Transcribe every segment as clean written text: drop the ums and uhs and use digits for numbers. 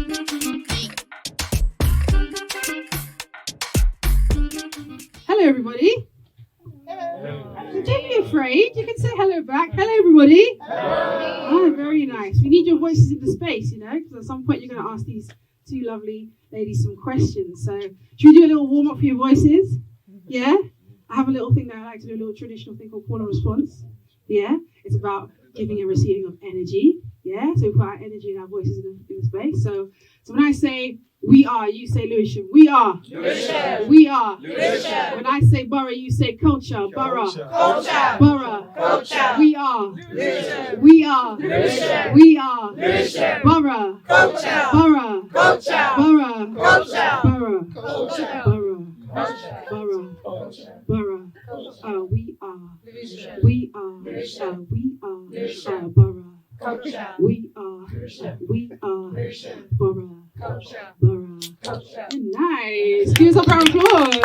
Hello, everybody. Hello. Don't be afraid. You can say hello back. Hello, everybody. Hello. Oh, very nice. We need your voices in the space, because at some point you're going to ask these two lovely ladies some questions. So, should we do a little warm up for your voices? Yeah? I have a little thing that I like to do, a little traditional thing called call and response. Yeah? It's about giving and receiving of energy. Yeah? So we put our energy and our voices in the space. So when I say we are, you say Lewisham. We are. Lewisham. We are. Lewisham. When I say borough, you say culture. Borough. Culture. Borough. Culture. We are. Lewisham. We are. Lewisham. We are. Lewisham. Borough. Culture. Borough. Culture. Borough. Culture. Borough. Culture. Borough. Culture. Borough. Culture. Borough. Culture. We are. Lewisham. We are. Lewisham. We are. Lewisham. Borough. Culture. We are. Lewisham. We are. Lewisham. Borough. Culture. Borough. Culture. Nice. Give us a round of applause.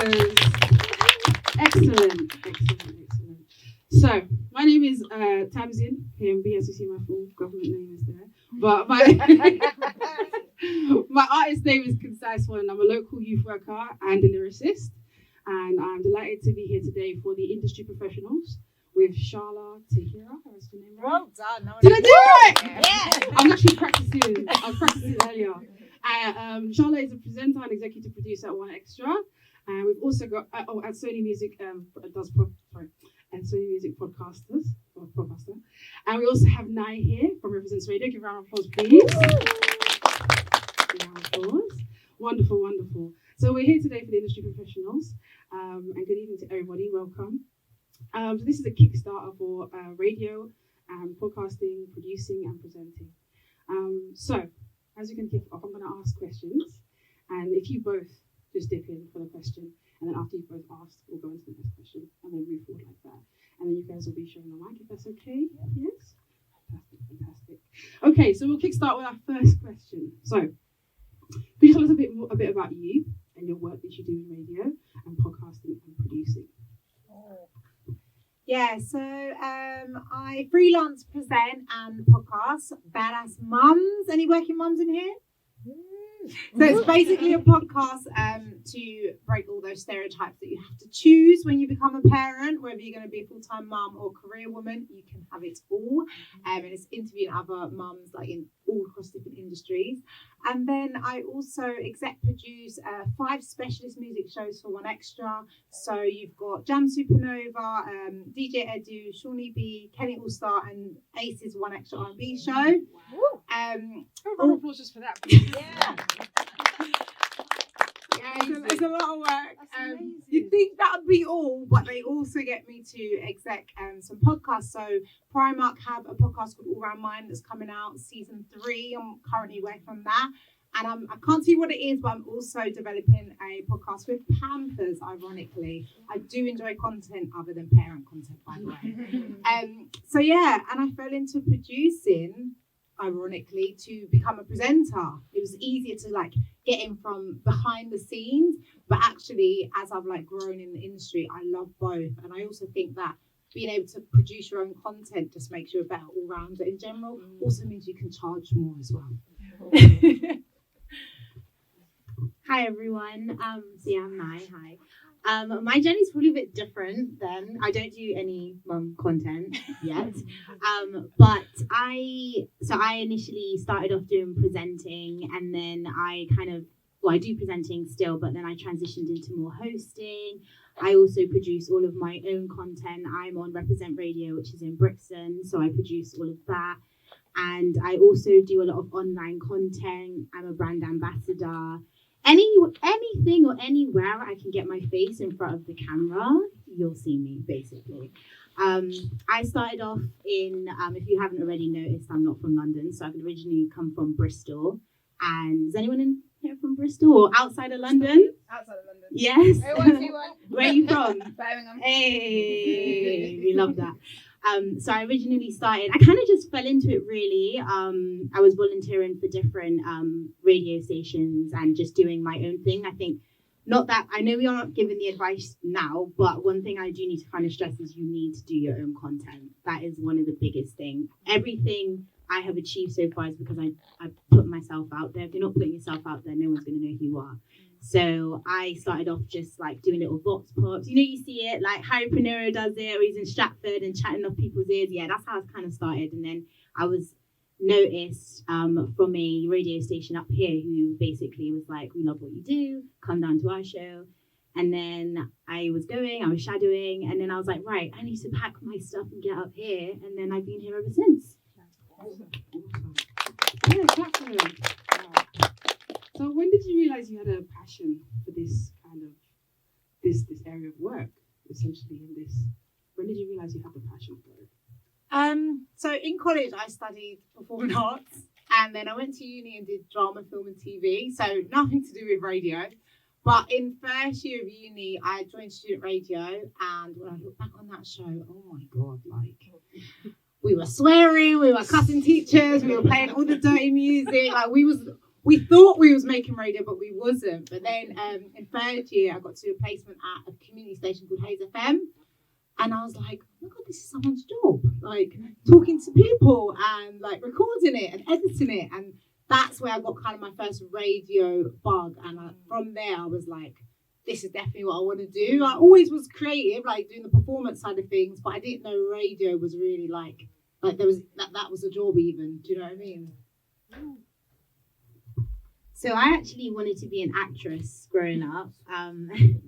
Excellent. So, my name is Tamsin KMB, as you see my full government name is there. But my artist name is Concise One, and I'm a local youth worker and a lyricist. And I'm delighted to be here today for the industry professionals with Shala Tahira. What's your name? Well done. Did I do it? Yeah. I was actually practicing. I was practicing earlier. Shala is a presenter and executive producer at One Extra. And we've also got at Sony Music and Sony Music podcaster. And we also have Nai here from Represents Radio. Give a round of applause, please. Round of applause. Wonderful. So we're here today for the industry professionals. And good evening to everybody. Welcome. So this is a Kickstarter for radio, podcasting, producing, and presenting. So as you can kick off, I'm going to ask questions, and if you both just dip in for the question, and then after you've both asked, we'll go into the next question, and then move forward like that. And then you guys will be sharing the mic, if that's okay? Yes? Fantastic. Okay, so we'll kickstart with our first question. So, could you tell us a bit about you and your work that you do in radio and podcasting and producing? Yeah, so I freelance, present, and podcast Badass Mums. Any working mums in here? So it's basically a podcast to break all those stereotypes that you have to choose when you become a parent, whether you're going to be a full-time mum or career woman, you can have it all. And it's interviewing other mums like in all across different industries. And then I also exec produce 5 specialist music shows for One Extra. So you've got Jam Supernova, DJ Edu, Shawnee B, Kenny All Star, and Ace's One Extra R&B show. Wow. Round of applause just for that. Yeah. It's a lot of work. You'd think that would be all, but they also get me to exec some podcasts. So Primark have a podcast called All Round Mine that's coming out season 3. I'm currently working on that. And I can't see what it is, but I'm also developing a podcast with Pampers, ironically. I do enjoy content other than parent content, by the way. So yeah, and I fell into producing, ironically, to become a presenter. It was easier to get in from behind the scenes, but actually as I've grown in the industry, I love both. And I also think that being able to produce your own content just makes you a better all-rounder in general. Also means you can charge more as well. Hi everyone. So yeah, I'm Nai. Hi. My journey's probably a bit different than I don't do any mum content yet. But I initially started off doing presenting, and then I do presenting still, but then I transitioned into more hosting. I also produce all of my own content. I'm on Represent Radio, which is in Brixton, so I produce all of that. And I also do a lot of online content. I'm a brand ambassador. Anything or anywhere I can get my face in front of the camera, you'll see me, basically. I started off in, if you haven't already noticed, I'm not from London, so I've originally come from Bristol. And is anyone in here from Bristol or outside of London? Outside of London. Yes. Everyone. Where are you from? Birmingham. Hey, we love that. So I originally started, I kind of just fell into it really. I was volunteering for different radio stations and just doing my own thing. I think, not that, I know we are not giving the advice now, but one thing I do need to kind of stress is you need to do your own content. That is one of the biggest things. Everything I have achieved so far is because I put myself out there. If you're not putting yourself out there, no one's going to know who you are. So I started off just like doing little vox pops. You know, you see it like Harry Pinero does it, or he's in Stratford and chatting off people's ears. Yeah, that's how it kind of started. And then I was noticed from a radio station up here who basically was like, we love what you do, come down to our show. And then I was shadowing, and then I was like, right, I need to pack my stuff and get up here. And then I've been here ever since. Awesome. Yeah, clap for them. Wow. So when did you realize you had a passion for this kind of this area of work, essentially in this? When did you realize you had the passion for it? So in college, I studied performing arts, and then I went to uni and did drama, film, and TV. So nothing to do with radio. But in first year of uni, I joined student radio, and when I look back on that show, oh my god, like we were swearing, we were cussing teachers, we were playing all the dirty music. Like we thought we was making radio, but we wasn't. But then in third year, I got to a placement at a community station called Hayes FM. And I was like, oh my god, this is someone's job. Like talking to people and like recording it and editing it. And that's where I got kind of my first radio bug. And from there, I was like, this is definitely what I want to do. I always was creative, like doing the performance side of things, but I didn't know radio was really like there was that was a job even. Do you know what I mean? So I actually wanted to be an actress growing up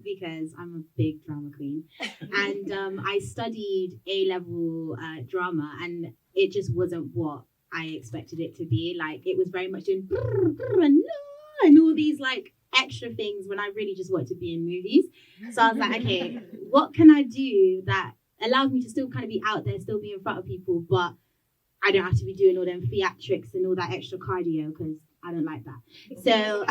because I'm a big drama queen. And I studied A-level drama, and it just wasn't what I expected it to be. Like, it was very much doing brr, brr, and all these like extra things when I really just wanted to be in movies. So I was like, okay, what can I do that allows me to still kind of be out there, still be in front of people, but I don't have to be doing all them theatrics and all that extra cardio, because I don't like that. So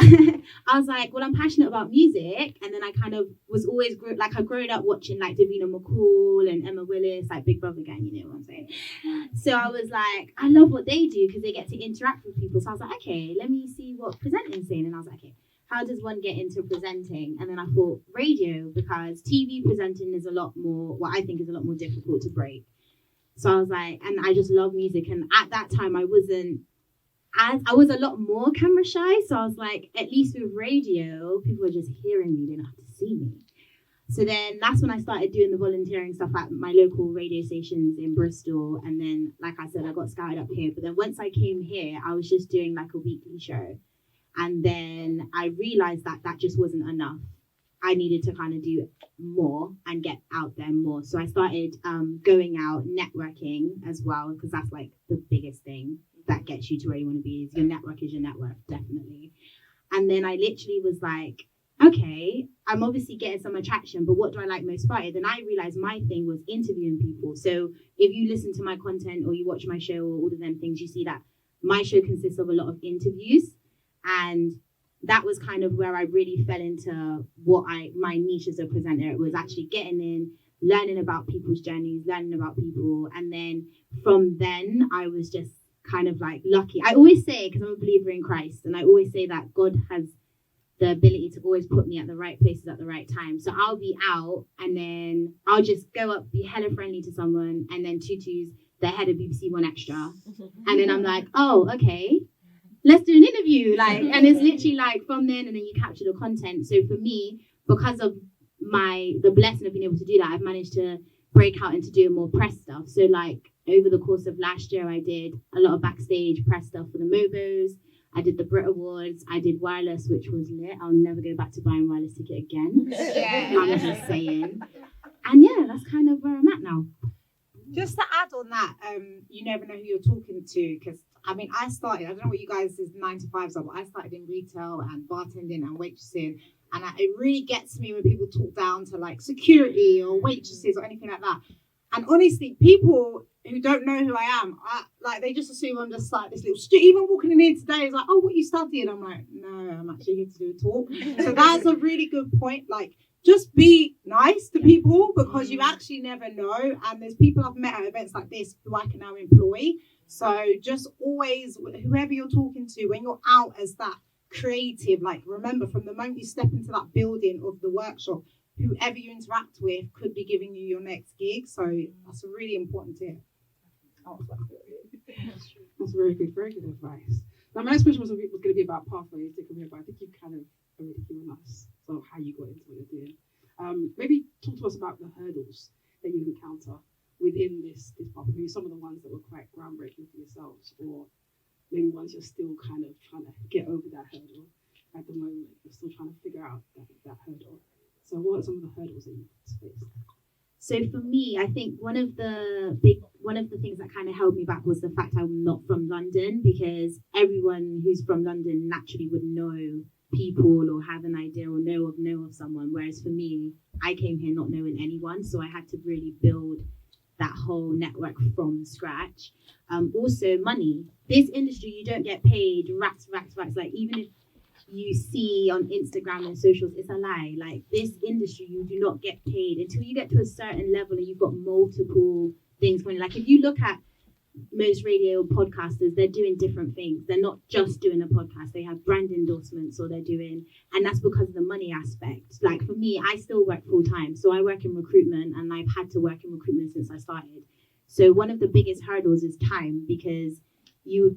I was like, well, I'm passionate about music. And then I kind of was always I grew up watching like Davina McCall and Emma Willis, like Big Brother gang, you know what I'm saying? So I was like, I love what they do because they get to interact with people. So I was like, okay, let me see what presenting's saying. And I was like, okay, how does one get into presenting? And then I thought radio, because TV presenting is a lot more, what I think is a lot more difficult to break. So I was like, and I just love music. And at that time, I was a lot more camera shy. So I was like, at least with radio, people are just hearing me, they don't have to see me. So then that's when I started doing the volunteering stuff at my local radio stations in Bristol. And then, like I said, I got scouted up here. But then once I came here, I was just doing like a weekly show. And then I realized that that just wasn't enough. I needed to kind of do more and get out there more. So I started going out, networking as well, because that's like the biggest thing that gets you to where you want to be. Is your network is your network, definitely. And then I literally was like, okay, I'm obviously getting some attraction, but what do I like most about it? Then I realized my thing was interviewing people. So if you listen to my content or you watch my show or all of them things, you see that my show consists of a lot of interviews. And that was kind of where I really fell into my niche as a presenter. It was actually getting in, learning about people's journeys, learning about people. And then from then, I was just kind of like lucky. I always say, because I'm a believer in Christ, and I always say that God has the ability to always put me at the right places at the right time. So I'll be out and then I'll just go up, be hella friendly to someone, and then Tutu's the head of BBC One Extra. And then I'm like, oh, okay, let's do an interview. Like, and it's literally like from then, and then you capture the content. So for me, because of the blessing of being able to do that, I've managed to break out into doing more press stuff. So like over the course of last year, I did a lot of backstage press stuff for the Mobos. I did the Brit Awards. I did wireless, which was lit. I'll never go back to buying wireless ticket again. Yeah. I'm just saying. And yeah, that's kind of where I'm at now. Just to add on that, you never know who you're talking to, because I mean, I don't know what you guys' 9 to 5s are, but I started in retail and bartending and waitressing, and it really gets me when people talk down to like security or waitresses or anything like that. And honestly, people who don't know who I am, they just assume I'm just like this little student. Even walking in here today is like, oh, what you studying? I'm like, no, I'm actually here to do a talk. So that's a really good point. Like, just be nice to people, because you actually never know. And there's people I've met at events like this who I can now employ. So just always, whoever you're talking to, when you're out as that creative, like remember from the moment you step into that building of the workshop, whoever you interact with could be giving you your next gig. So that's a really important tip. That's very good advice. Now, my next question was going to be about pathways to career, but I think you've kind of already given us sort of how you got into what you're doing. Maybe talk to us about the hurdles that you encounter within this path. Maybe some of the ones that were quite groundbreaking for yourselves, or maybe ones you're still kind of trying to get over that hurdle at the moment. You're still trying to figure out that hurdle. So, what are some of the hurdles that you've faced? So for me, I think one of the things that kind of held me back was the fact I'm not from London, because everyone who's from London naturally would know people or have an idea or know of someone. Whereas for me, I came here not knowing anyone, so I had to really build that whole network from scratch. Also, money. This industry, you don't get paid racks. Like, even if you see on Instagram and socials, it's a lie. Like, this industry, you do not get paid until you get to a certain level and you've got multiple things going. Like, if you look at most radio podcasters, they're doing different things. They're not just doing a podcast. They have brand endorsements, or they're doing, and that's because of the money aspect. Like, for me, I still work full time, so I work in recruitment, and I've had to work in recruitment since I started. So one of the biggest hurdles is time, because you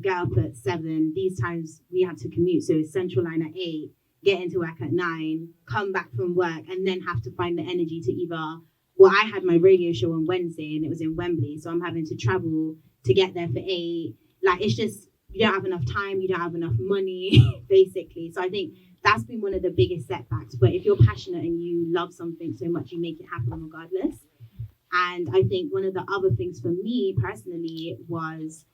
get up at 7. These times we have to commute, so it's central line at 8, get into work at 9, come back from work, and then have to find the energy to either. Well, I had my radio show on Wednesday and it was in Wembley, so I'm having to travel to get there for 8. Like, it's just, you don't have enough time, you don't have enough money, basically. So I think that's been one of the biggest setbacks. But if you're passionate and you love something so much, you make it happen regardless. And I think one of the other things for me personally was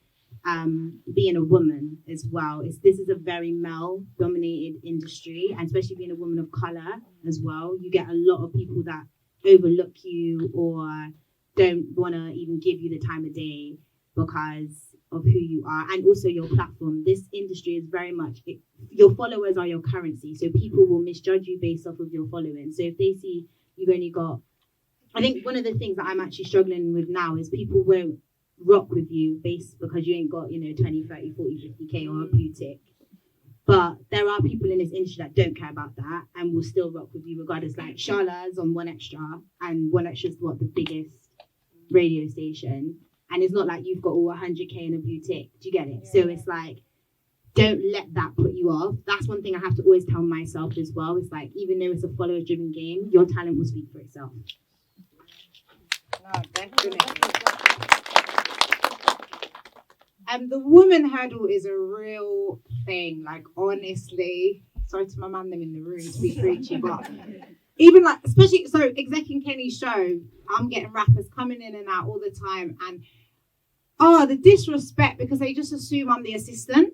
being a woman as well. This is a very male-dominated industry, and especially being a woman of colour as well. You get a lot of people that overlook you or don't want to even give you the time of day because of who you are, and also your platform. This industry is very much, your followers are your currency, so people will misjudge you based off of your following. So if they see you've only got, I think one of the things that I'm actually struggling with now is people won't rock with you based because you ain't got 20, 30, 40, 50k or a blue tick. But there are people in this industry that don't care about that and will still rock with you regardless. Like Sharla's on 1Xtra, and 1Xtra is the biggest radio station. And it's not like you've got all 100k and a blue tick. Do you get it? Yeah. So it's like, don't let that put you off. That's one thing I have to always tell myself as well. It's like, even though it's a follower-driven game, your talent will speak for itself. No, definitely. The woman hurdle is a real thing. Like, honestly, sorry to my man them in the room to be preachy, but even like, especially, so Exec and Kenny's show, I'm getting rappers coming in and out all the time, and the disrespect, because they just assume I'm the assistant,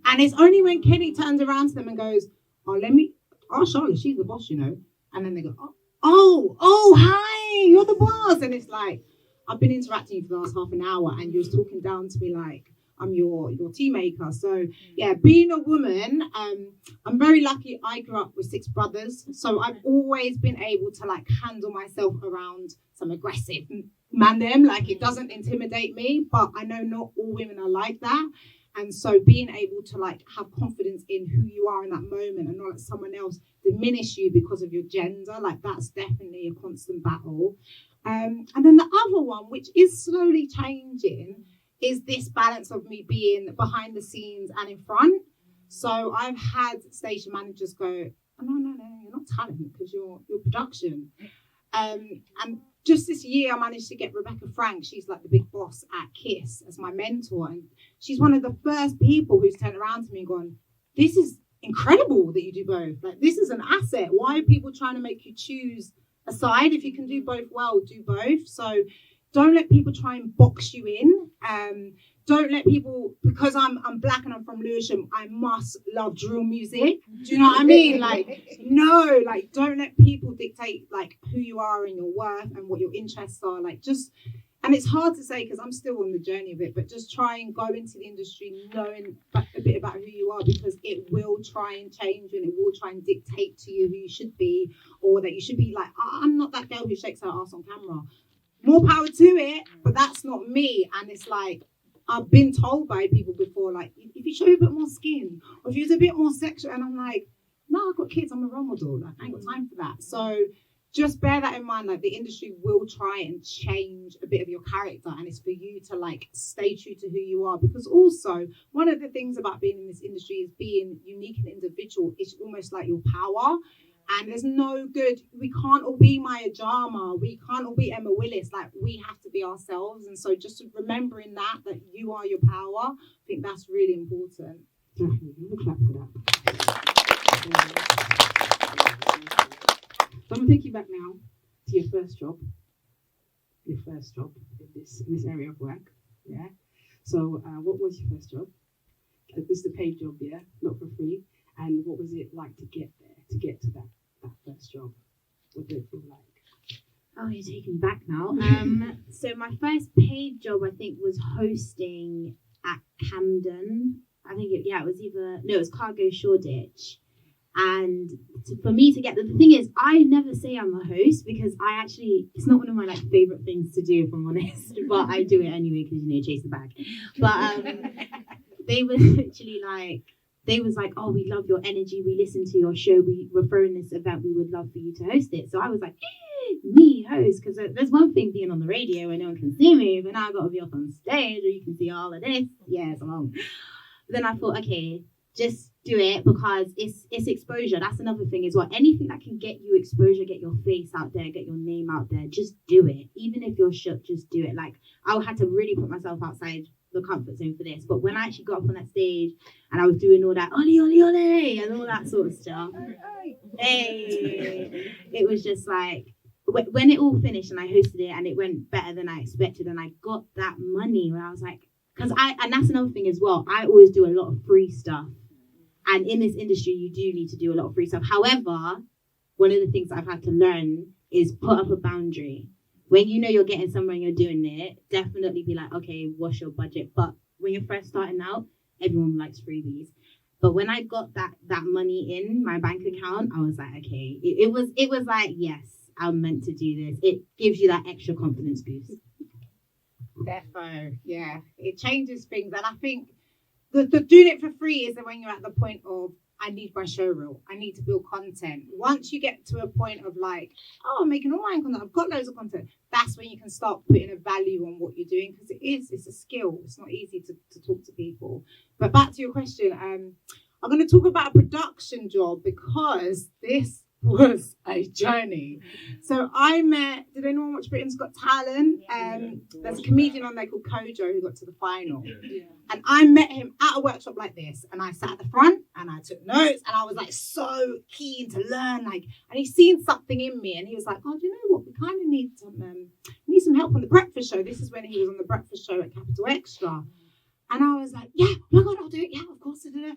and it's only when Kenny turns around to them and goes, Charlotte, she's the boss, and then they go, hi, you're the boss, and it's like, I've been interacting for the last half an hour, and you're talking down to me like I'm your tea maker. So yeah, being a woman, I'm very lucky. I grew up with 6 brothers, so I've always been able to like handle myself around some aggressive man them. Like, it doesn't intimidate me, but I know not all women are like that. And so being able to like have confidence in who you are in that moment and not let someone else diminish you because of your gender, like that's definitely a constant battle. And then the other one, which is slowly changing, is this balance of me being behind the scenes and in front. So I've had station managers go, no, you're not talent because you're production. And just this year, I managed to get Rebecca Frank. She's like the big boss at KISS as my mentor. And she's one of the first people who's turned around to me and gone, this is incredible that you do both. Like, this is an asset. Why are people trying to make you choose a side? If you can do both well, do both. So don't let people try and box you in. Don't let people, because I'm black and I'm from Lewisham, I must love drill music. Do you know what I mean? Like, no, like, don't let people dictate like who you are and your worth and what your interests are. Like, just, and it's hard to say because I'm still on the journey of it, but just try and go into the industry knowing a bit about who you are, because it will try and change and it will try and dictate to you who you should be, or that you should be like, I'm not that girl who shakes her ass on camera. More power to it, but that's not me. And it's like, I've been told by people before, like, if you show a bit more skin, or if you're a bit more sexual, and I'm like, no, I've got kids, I'm a role model, like, I ain't got time for that. So just bear that in mind. Like, the industry will try and change a bit of your character, and it's for you to like stay true to who you are. Because also, one of the things about being in this industry is being unique and individual. It's almost like your power. And there's no good, we can't all be Maya Jama, we can't all be Emma Willis, like, we have to be ourselves. And so just remembering that you are your power, I think that's really important. Definitely. We'll clap for that. So I'm gonna take you back now to your first job. Your first job in this area of work. Yeah. So what was your first job? This is a paid job, yeah, not for free. And what was it like to get there, to get to that first job? What did it feel like? Oh, you're taking me back now. So my first paid job, I think, was hosting at Camden. I think it was Cargo Shoreditch. And for me to get the thing is, I never say I'm a host because it's not one of my like favorite things to do, if I'm honest. But I do it anyway because chase the bag. But they were literally like. They was like, oh, we love your energy. We listen to your show. We're throwing this event. We would love for you to host it. So I was like, me host? Because there's one thing being on the radio where no one can see me, but now I've got to be up on stage or you can see all of this. Yeah, it's long. Then I thought, okay, just do it because it's exposure. That's another thing as well. Anything that can get you exposure, get your face out there, get your name out there, just do it. Even if you're shook, just do it. Like, I had to really put myself outside the comfort zone for this. But when I actually got up on that stage and I was doing all that ole ole ole and all that sort of stuff, hey, it was just like when it all finished and I hosted it and it went better than I expected and I got that money where I was like, and that's another thing as well, I always do a lot of free stuff, and in this industry you do need to do a lot of free stuff. However, one of the things I've had to learn is put up a boundary. When you know you're getting somewhere and you're doing it, definitely be like, okay, what's your budget? But when you're first starting out, everyone likes freebies. But when I got that money in my bank account, I was like, okay, it was like, yes, I'm meant to do this. It gives you that extra confidence boost. Defo, yeah, it changes things. And I think the doing it for free is when you're at the point of, I need my show reel. I need to build content. Once you get to a point of like, oh, I'm making online content, I've got loads of content, that's when you can start putting a value on what you're doing, because it's a skill. It's not easy to talk to people. But back to your question, I'm going to talk about a production job because this was a journey. So I met, did anyone watch Britain's Got Talent? There's a comedian on there called Kojo who got to the final. Yeah. And I met him at a workshop like this, and I sat at the front and I took notes and I was like so keen to learn, like, and he's seen something in me and he was like, oh, do you know what, we kind of need some help on the breakfast show. This is when he was on the breakfast show at Capital Extra. And I was like, yeah, oh my God, I'll do it. Yeah, of course. And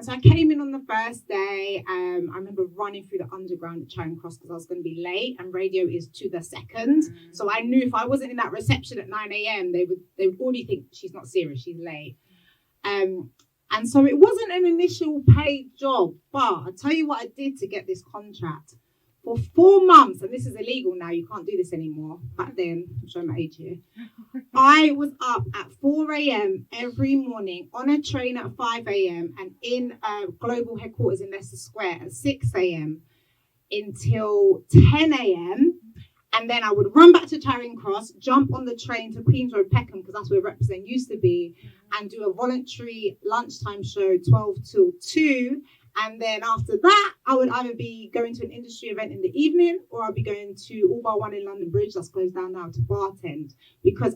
so I came in on the first day. I remember running through the underground at Charing Cross because I was going to be late, and radio is to the second. So I knew if I wasn't in that reception at 9 a.m, they would already think she's not serious, she's late. And so it wasn't an initial paid job, but I'll tell you what I did to get this contract. For 4 months, and this is illegal now, you can't do this anymore. Back then, I'm showing my age here. I was up at 4 a.m. every morning on a train at 5 a.m. and in global headquarters in Leicester Square at 6 a.m. until 10 a.m. And then I would run back to Charing Cross, jump on the train to Queen's Road, Peckham, because that's where Represent used to be, and do a voluntary lunchtime show 12 till 2. And then after that, I would either be going to an industry event in the evening, or I'll be going to All Bar One in London Bridge, that's closed down now, to bartend. Because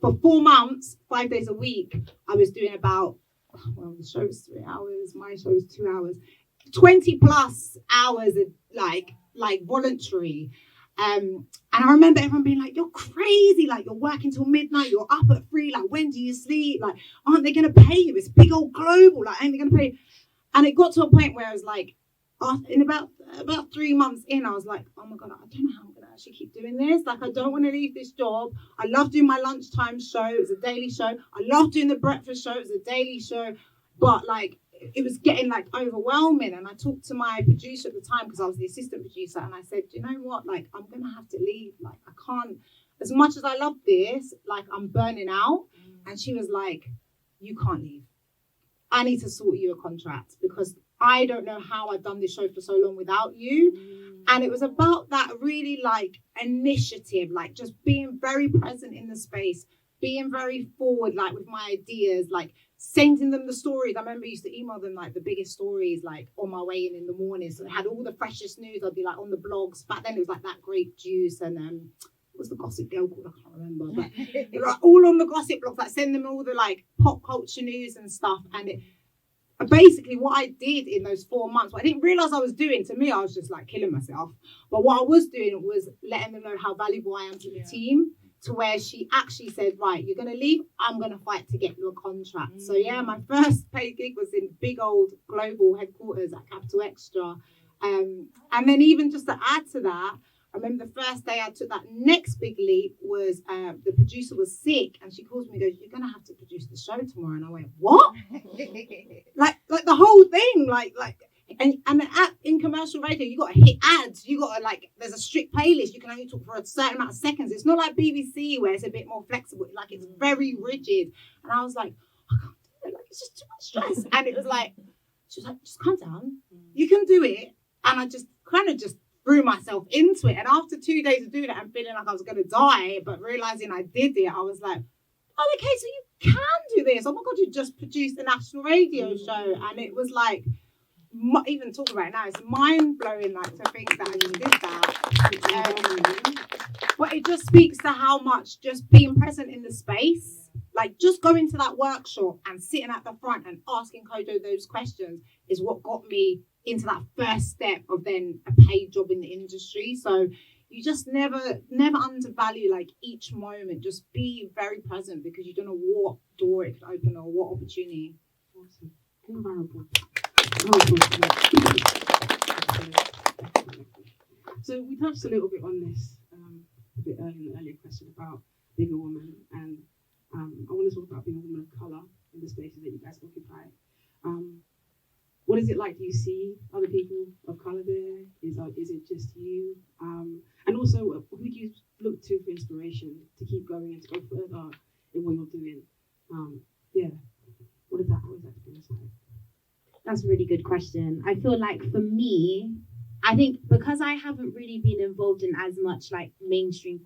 for 4 months, 5 days a week, I was doing about, well, the show was 3 hours, my show was 2 hours, 20 plus hours of like voluntary. And I remember everyone being like, you're crazy, like you're working till midnight, you're up at 3, like when do you sleep? Like, aren't they going to pay you? It's big old global, like ain't they going to pay you? And it got to a point where I was like, in about 3 months in, I was like, oh my God, I don't know how I'm going to actually keep doing this. Like, I don't want to leave this job. I love doing my lunchtime show. It was a daily show. I love doing the breakfast show. It was a daily show. But like, it was getting like overwhelming. And I talked to my producer at the time, because I was the assistant producer. And I said, you know what? Like, I'm going to have to leave. Like, I can't, as much as I love this, like I'm burning out. And she was like, you can't leave. I need to sort you a contract, because I don't know how I've done this show for so long without you. And it was about that really like initiative, like just being very present in the space, being very forward, like with my ideas, like sending them the stories. I remember I used to email them like the biggest stories, like on my way in the morning. So they had all the freshest news. I'd be like on the blogs. Back then it was like That Grape Juice and what was the Gossip Girl called? I can't remember. But they were like, all on the gossip blogs, like send them all the like pop culture news and stuff. And it basically what I did in those 4 months, what I didn't realize I was doing, to me, I was just like killing myself. But what I was doing was letting them know how valuable I am to the team, to where she actually said, right, you're going to leave, I'm going to fight to get you a contract. So yeah, my first paid gig was in big old global headquarters at Capital Extra. And then even just to add to that, I remember the first day I took that next big leap was the producer was sick, and she calls me and goes, you're going to have to produce the show tomorrow. And I went, what? like the whole thing, and in commercial radio, you got to hit ads. You got to there's a strict playlist. You can only talk for a certain amount of seconds. It's not like BBC where it's a bit more flexible. Like it's very rigid. And I was like, I can't do it. Like it's just too much stress. And it was like, she was like, just calm down. You can do it. And I just kind of just threw myself into it. And after 2 days of doing it and feeling like I was going to die, but realizing I did it, I was like, oh, okay, so you can do this. Oh my God, you just produced a national radio show. And it was like, even talking about it now, it's mind-blowing to think that I did that. But it just speaks to how much just being present in the space, like just going to that workshop and sitting at the front and asking Kojo those questions is what got me into that first step of then a paid job in the industry. So you just never undervalue each moment. Just be very present, because you don't know what door it could open or what opportunity. Awesome. Invaluable. So we touched a little bit on this a bit earlier in the earlier question about being a woman, and I want to talk about being a woman of colour in the spaces that you guys occupy. What is it like? Do you see other people of colour there? Is it just you? And also, who do you look to for inspiration to keep going and to go further in what you're doing? What is that experience like? That's a really good question. I feel like for me, I think because I haven't really been involved in as much mainstream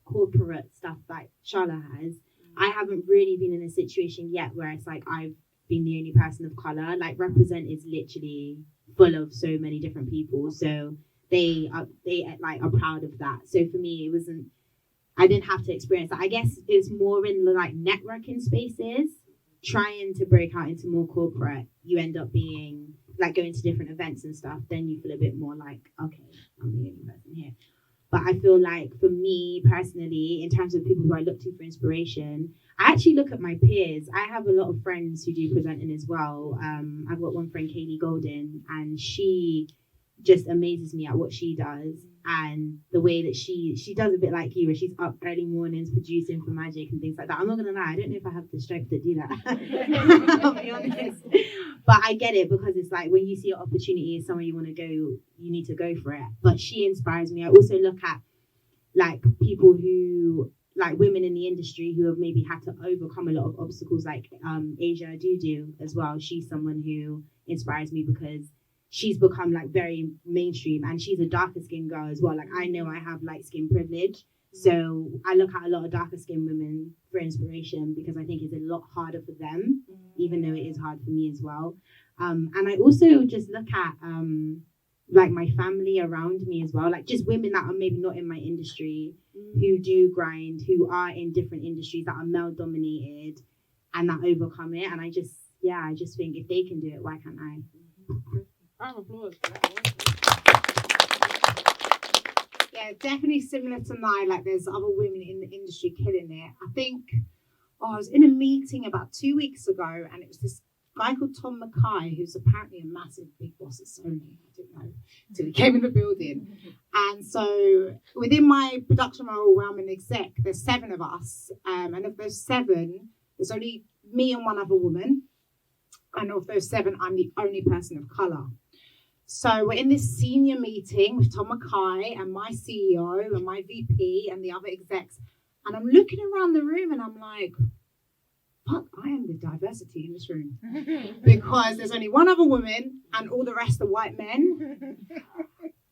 corporate stuff like Charlotte has, I haven't really been in a situation yet where it's like I've been the only person of colour. Represent is literally full of so many different people, so they are proud of that. So for me, I didn't have to experience that. I guess it's more in the networking spaces, trying to break out into more corporate. You end up being going to different events and stuff, then you feel a bit more okay, I'm the only person here. But I feel like for me personally, in terms of people who I look to for inspiration, I actually look at my peers. I have a lot of friends who do presenting as well. I've got one friend, Kaylee Golden, and she just amazes me at what she does, and the way that she does a bit like you, where she's up early mornings producing for Magic and things like that. I'm not gonna lie, I don't know if I have the strength to do that. I'll be honest, but I get it, because it's when you see an opportunity is somewhere you want to go, you need to go for it. But she inspires me. I also look at people who women in the industry who have maybe had to overcome a lot of obstacles, Asia Adudu as well. She's someone who inspires me because she's become very mainstream, and she's a darker skinned girl as well. I know I have light skin privilege, so I look at a lot of darker skinned women for inspiration, because I think it's a lot harder for them, even though it is hard for me as well. And I also just look at my family around me as well, just women that are maybe not in my industry, who do grind, who are in different industries that are male dominated, and that overcome it. And I just think if they can do it, why can't I? Round of applause. Yeah, definitely similar to mine. There's other women in the industry killing it. I think I was in a meeting about 2 weeks ago, and it was this guy called Tom Mackay, who's apparently a massive big boss at Sony. I didn't know until he came in the building. And so within my production role where I'm an exec, there's 7 of us. And of those 7, there's only me and one other woman. And of those 7, I'm the only person of colour. So we're in this senior meeting with Tom Mackay and my CEO and my VP and the other execs. And I'm looking around the room and I'm like, fuck, I am the diversity in this room. Because there's only one other woman and all the rest are white men.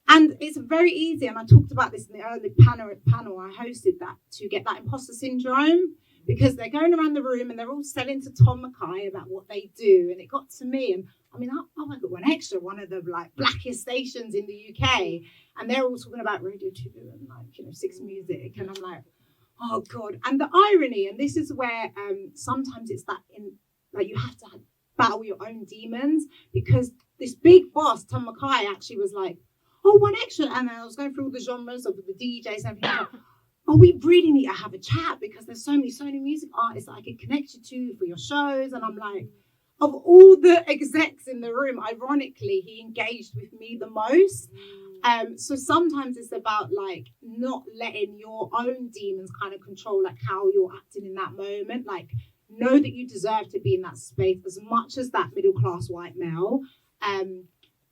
And it's very easy, and I talked about this in the early panel I hosted, that to get that imposter syndrome, because they're going around the room and they're all selling to Tom Mackay about what they do. And it got to me, and I mean, I work at One Extra, one of the like blackest stations in the UK, and they're all talking about Radio 2 and like, you know, Six Music, and I'm like, oh God. And the irony, and this is where sometimes it's that in like you have to battle your own demons, because this big boss, Tom Mackay, actually was like, oh, One Extra, and I was going through all the genres of the DJs and everything. Oh, we really need to have a chat because there's so many music artists that I could connect you to for your shows. And I'm like, of all the execs in the room, ironically, he engaged with me the most. So sometimes it's about like not letting your own demons kind of control like how you're acting in that moment. Like, know that you deserve to be in that space as much as that middle class white male.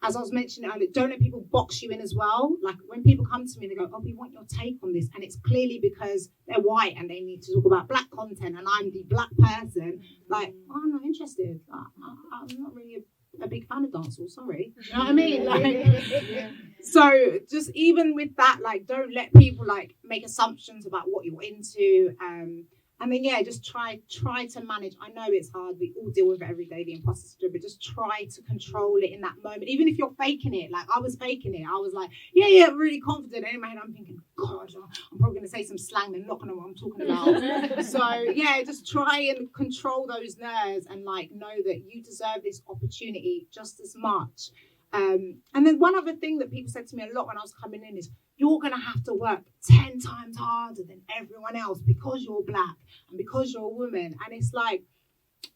As I was mentioning earlier, don't let people box you in as well. Like when people come to me, they go, oh, we want your take on this. And it's clearly because they're white and they need to talk about black content and I'm the black person. Like, oh, I'm not interested. I'm not really a big fan of dancehall, sorry. You know what I mean? Like, so just even with that, like, don't let people like make assumptions about what you're into. And then, yeah, just try to manage. I know it's hard. We all deal with it every day, the imposter syndrome, but just try to control it in that moment. Even if you're faking it, like I was faking it. I was like, yeah, really confident. And in my head, I'm thinking, God, I'm probably going to say some slang they're not going to know what I'm talking about. So, yeah, just try and control those nerves and, like, know that you deserve this opportunity just as much. And then one other thing that people said to me a lot when I was coming in is, you're going to have to work 10 times harder than everyone else because you're black and because you're a woman. And it's like,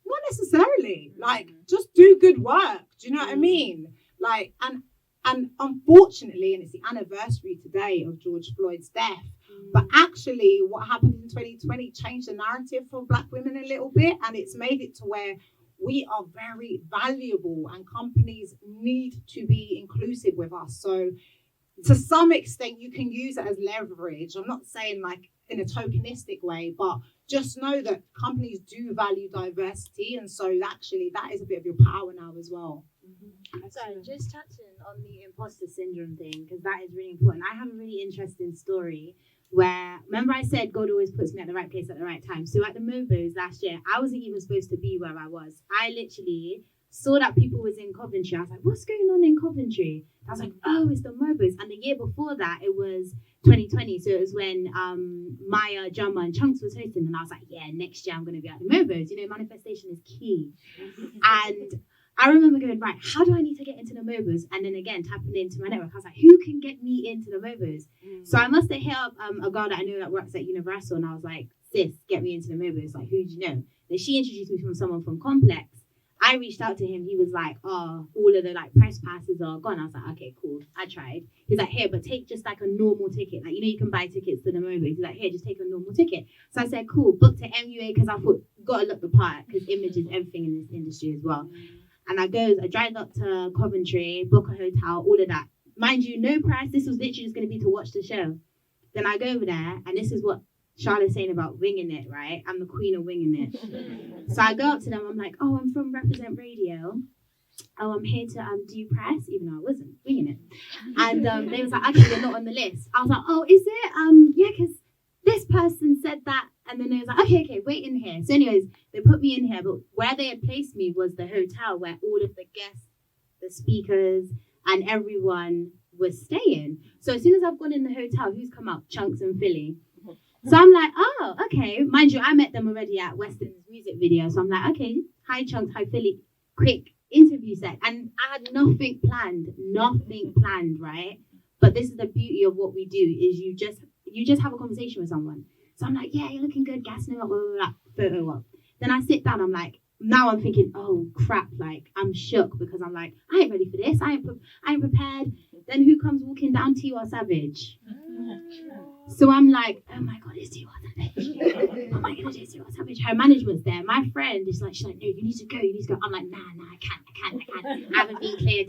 not necessarily. Like, just do good work. Do you know what I mean? Like, and unfortunately, and it's the anniversary today of George Floyd's death, but actually what happened in 2020 changed the narrative for black women a little bit, and it's made it to where we are very valuable and companies need to be inclusive with us. So to some extent, you can use it as leverage. I'm not saying like in a tokenistic way, but just know that companies do value diversity. And so actually that is a bit of your power now as well. Sorry, just touching on the imposter syndrome thing, because that is really important. I have a really interesting story where, remember I said God always puts me at the right place at the right time. So at the Mobos last year, I wasn't even supposed to be where I was. I literally saw that people was in Coventry. I was like, what's going on in Coventry? I was like, oh, it's the Mobos. And the year before that, it was 2020. So it was when Maya, Jama, and Chunks was hosting. And I was like, yeah, next year I'm going to be at the Mobos. You know, manifestation is key. And I remember going, right, how do I need to get into the Mobos? And then again, tapping into my network, I was like, who can get me into the Mobos? So I must have hit up a girl that I know that works at Universal. And I was like, sis, get me into the Mobos. Like, who do you know? Then she introduced me from someone from Complex. I reached out to him. He was like, oh, all of the like press passes are gone. I was like, okay, cool. I tried. He's like, here, but take just like a normal ticket. Like, you know, you can buy tickets to the Mobos. He's like, here, just take a normal ticket. So I said, cool. Booked to MUA because I thought, gotta look the part because image is everything in this industry as well. And I drive up to Coventry, book a hotel, all of that. Mind you, no price. This was literally just going to be to watch the show. Then I go over there, and this is what Charlotte's saying about winging it, right? I'm the queen of winging it. So I go up to them. I'm like, oh, I'm from Represent Radio. Oh, I'm here to do press, even though I wasn't winging it. And they was like, okay, you're not on the list. I was like, oh, is it? Yeah, because this person said that. And then they was like, okay, wait in here. So anyways, they put me in here, but where they had placed me was the hotel where all of the guests, the speakers, and everyone was staying. So as soon as I've gone in the hotel, who's come up? Chunks and Philly. So I'm like, oh, okay. Mind you, I met them already at Weston's music video. So I'm like, okay, hi Chunks, hi Philly. Quick interview set. And I had nothing planned, right? But this is the beauty of what we do is you just have a conversation with someone. So I'm like, yeah, you're looking good, gassing up, blah, blah, blah, photo up. Then I sit down, I'm like, now I'm thinking, oh crap, like I'm shook because I'm like, I ain't ready for this, I ain't prepared. Then who comes walking down? Tiwa Savage. So I'm like, oh my god, it's Tiwa Savage. What am I gonna do, Tiwa Savage? Her management's there. My friend is like, she's like, no, you need to go. I'm like, nah, I can't. I haven't been clear.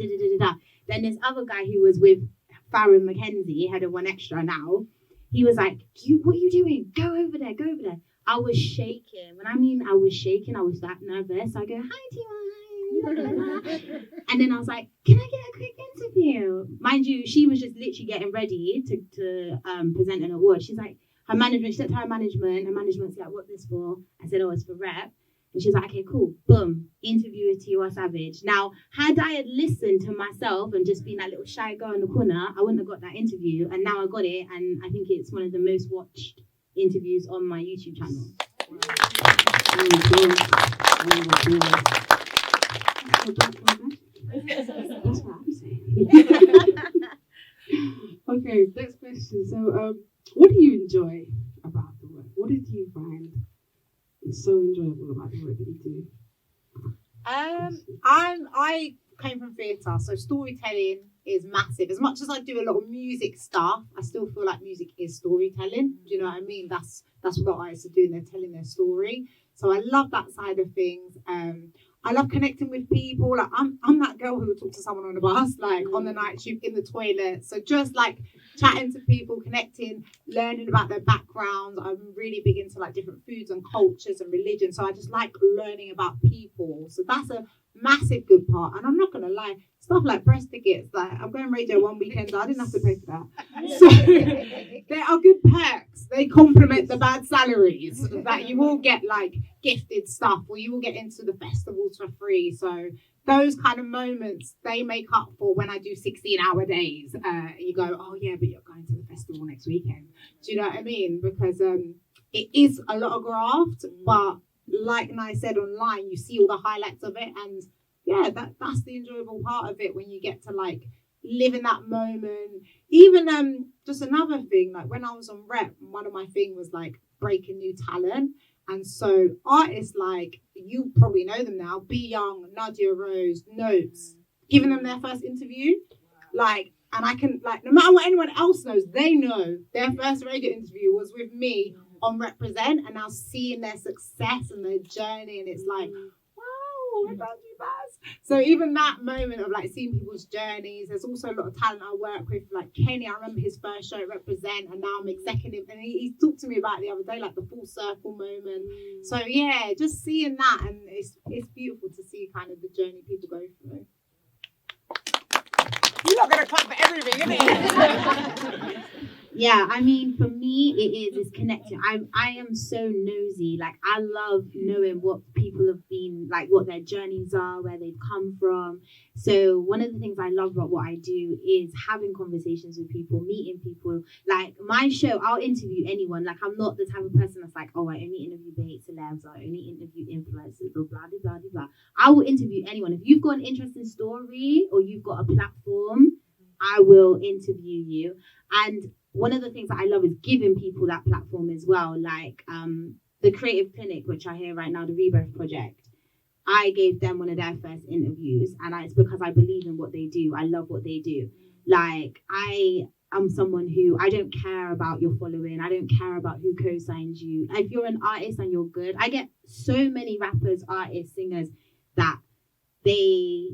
Then this other guy who was with Farron McKenzie, head of One Extra now. He was like, what are you doing? Go over there. I was shaking. When I mean I was shaking, I was that nervous. I go, hi, Tima. And then I was like, can I get a quick interview? Mind you, she was just literally getting ready to present an award. She's like, her management, she said to her management, and management's like, what this for? I said, oh, it's for rep. And she's like, okay, cool. Boom. Interview with Tiwa Savage. Now, had I had listened to myself and just been that little shy girl in the corner, I wouldn't have got that interview. And now I got it. And I think it's one of the most watched interviews on my YouTube channel. That's what I'm saying. Okay, next question. So, what do you enjoy about the work? What did you find so enjoyable about the work that you do? I came from theatre, so storytelling is massive. As much as I do a lot of music stuff, I still feel like music is storytelling. Do you know what I mean? That's what artists are doing. They're telling their story. So I love that side of things. I love connecting with people. Like I'm that girl who would talk to someone on the bus, like on the night tube, in the toilet. So just like chatting to people, connecting, learning about their backgrounds. I'm really big into like different foods and cultures and religion. So I just like learning about people. So that's a massive good part. And I'm not gonna lie, stuff like press tickets, like I'm going radio one weekend, so I didn't have to pay for that. So there are good perks. They complement the bad salaries that you will get like gifted stuff, or you will get into the festivals for free. So those kind of moments, they make up for when I do 16-hour days. You go, oh yeah, but you're going to the festival next weekend. Do you know what I mean? Because it is a lot of graft, but like I said online, you see all the highlights of it, and yeah, that's the enjoyable part of it, when you get to like live in that moment. Even just another thing, like when I was on rep, one of my thing was like breaking new talent. And so artists like, you probably know them now, Be Young, Nadia Rose, Notes, giving them their first interview. Like, and I can, like, no matter what anyone else knows, they know their first radio interview was with me on Represent, and now seeing their success and their journey, and it's like, wow, I found you guys. So even that moment of like seeing people's journeys, there's also a lot of talent I work with, like Kenny. I remember his first show at Represent, and now I'm executive, and he talked to me about it the other day, like the full circle moment. So yeah, just seeing that, and it's beautiful to see kind of the journey people go through. You're not gonna clap for everything, is it? Yeah, I mean, for me, it's connecting. I am so nosy. Like, I love knowing what people have been, like, what their journeys are, where they've come from. So one of the things I love about what I do is having conversations with people, meeting people. Like, my show, I'll interview anyone. Like, I'm not the type of person that's like, oh, I only interview bait celebs, or I only interview influencers, or blah, blah, blah, blah, blah. I will interview anyone. If you've got an interesting story, or you've got a platform, I will interview you. And one of the things that I love is giving people that platform as well. Like the Creative Clinic, which I hear right now, the Rebirth Project. I gave them one of their first interviews, and it's because I believe in what they do. I love what they do. Like, I am someone who, I don't care about your following. I don't care about who co-signs you. If you're an artist and you're good, I get so many rappers, artists, singers that they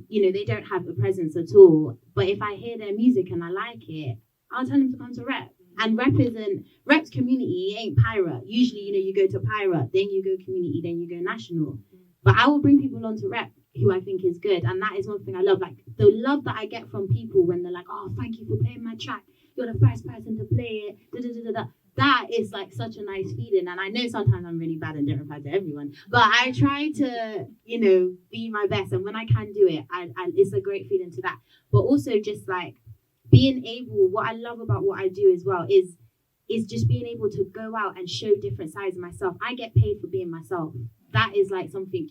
don't have a presence at all. But if I hear their music and I like it, I'll tell them to come to rep. And rep's community ain't pirate. Usually, you go to pirate, then you go community, then you go national. But I will bring people on to rep who I think is good. And that is one thing I love. Like, the love that I get from people when they're like, oh, thank you for playing my track. You're the first person to play it. Da, da, da, da, da. That is like such a nice feeling. And I know sometimes I'm really bad and don't reply to everyone, but I try to, be my best. And when I can do it, it's a great feeling to that. But also just like, being able, what I love about what I do as well is just being able to go out and show different sides of myself. I get paid for being myself. That is like something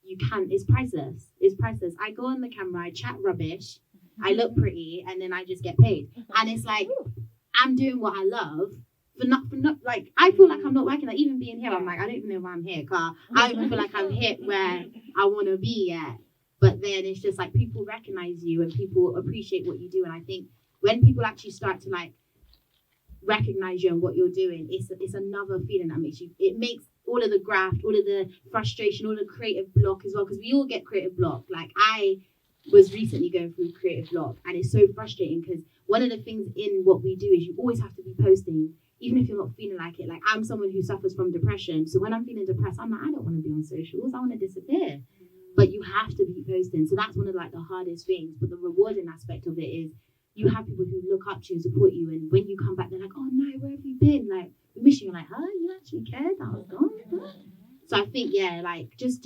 you can't, it's priceless. It's priceless. I go on the camera, I chat rubbish, I look pretty, and then I just get paid. And it's like, I'm doing what I love for not like, I feel like I'm not working. Like, even being here, I'm like, I don't even know why I'm here, because I don't even feel like I'm hit where I want to be yet. But then it's just like, people recognize you and people appreciate what you do. And I think when people actually start to like recognize you and what you're doing, it's another feeling that makes all of the graft, all of the frustration, all the creative block as well, because we all get creative block. Like, I was recently going through creative block, and it's so frustrating because one of the things in what we do is you always have to be posting. even if you're not feeling like it, like I'm someone who suffers from depression. So when I'm feeling depressed, I'm like, I don't want to be on socials. I want to disappear. But you have to be posting. So that's one of like the hardest things. But the rewarding aspect of it is you have people who look up to you and support you. And when you come back, they're like, oh no, where have you been? Like, we miss you. You're like, huh? You actually cared? I was gone. Huh? So I think, yeah, like just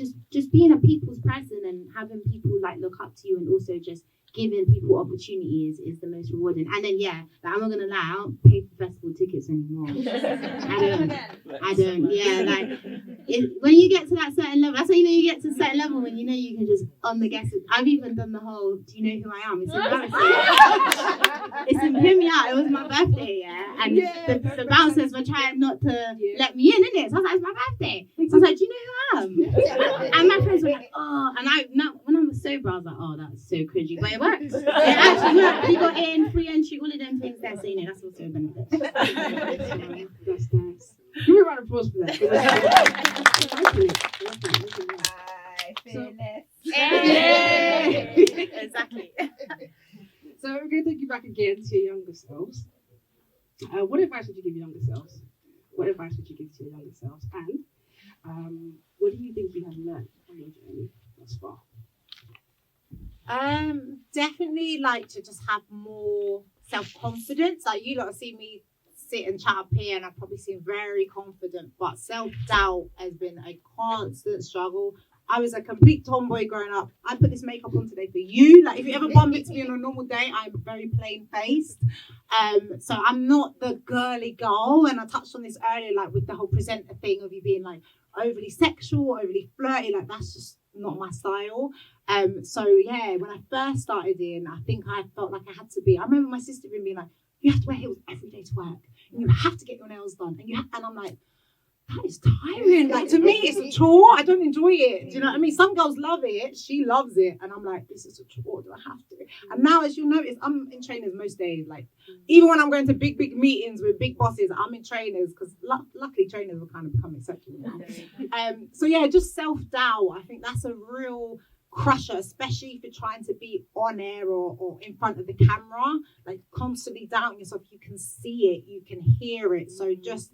being a people's presence and having people like look up to you and also just giving people opportunities is the most rewarding. And then, yeah, like, I'm not going to lie, I don't pay for festival tickets anymore. I don't. Yeah, like, when you get to that certain level, that's how you know you get to a certain level, when you know you can just, on the guest, I've even done the whole, do you know who I am? It's embarrassing. It's in hear me out, it was my birthday, yeah? And the bouncers were trying not to let me in, innit? So I was like, it's my birthday. So I was like, do you know who I am? And my friends were like, oh, and when I was sober, I was like, oh, that's so cringy. But it works. It actually works. We got in, free entry, all of them things there, so you know, that's also a benefit. That's nice. Give me a round of applause for that. I feel it. Exactly. So we're going to take you back again to your younger selves. What advice would you give your younger selves? What advice would you give to your younger selves? And what do you think you have learned from your journey thus far? Definitely like to just have more self-confidence. Like, you lot have seen me sit and chat up here and I've probably seem very confident, but self-doubt has been a constant struggle. I was a complete tomboy growing up. I put this makeup on today for you. Like, if you ever bump into me on a normal day, I'm very plain faced. So I'm not the girly girl. And I touched on this earlier, like with the whole presenter thing of you being like overly sexual, overly flirty. Like, that's just not my style. So yeah, when I first started in, I think I felt like I had to be. I remember my sister being like, "You have to wear heels every day to work, and you have to get your nails done." And I'm like, that is tiring. Like, to me, it's a chore. I don't enjoy it. Do you know what I mean? Some girls love it. She loves it. And I'm like, this is a chore. Do I have to? And now, as you'll notice, I'm in trainers most days. Like, even when I'm going to big meetings with big bosses, I'm in trainers because luckily trainers will kind of become acceptable now. So yeah, just self-doubt. I think that's a real crusher, especially if you're trying to be on air or in front of the camera. Like, constantly doubting yourself. You can see it. You can hear it. So just,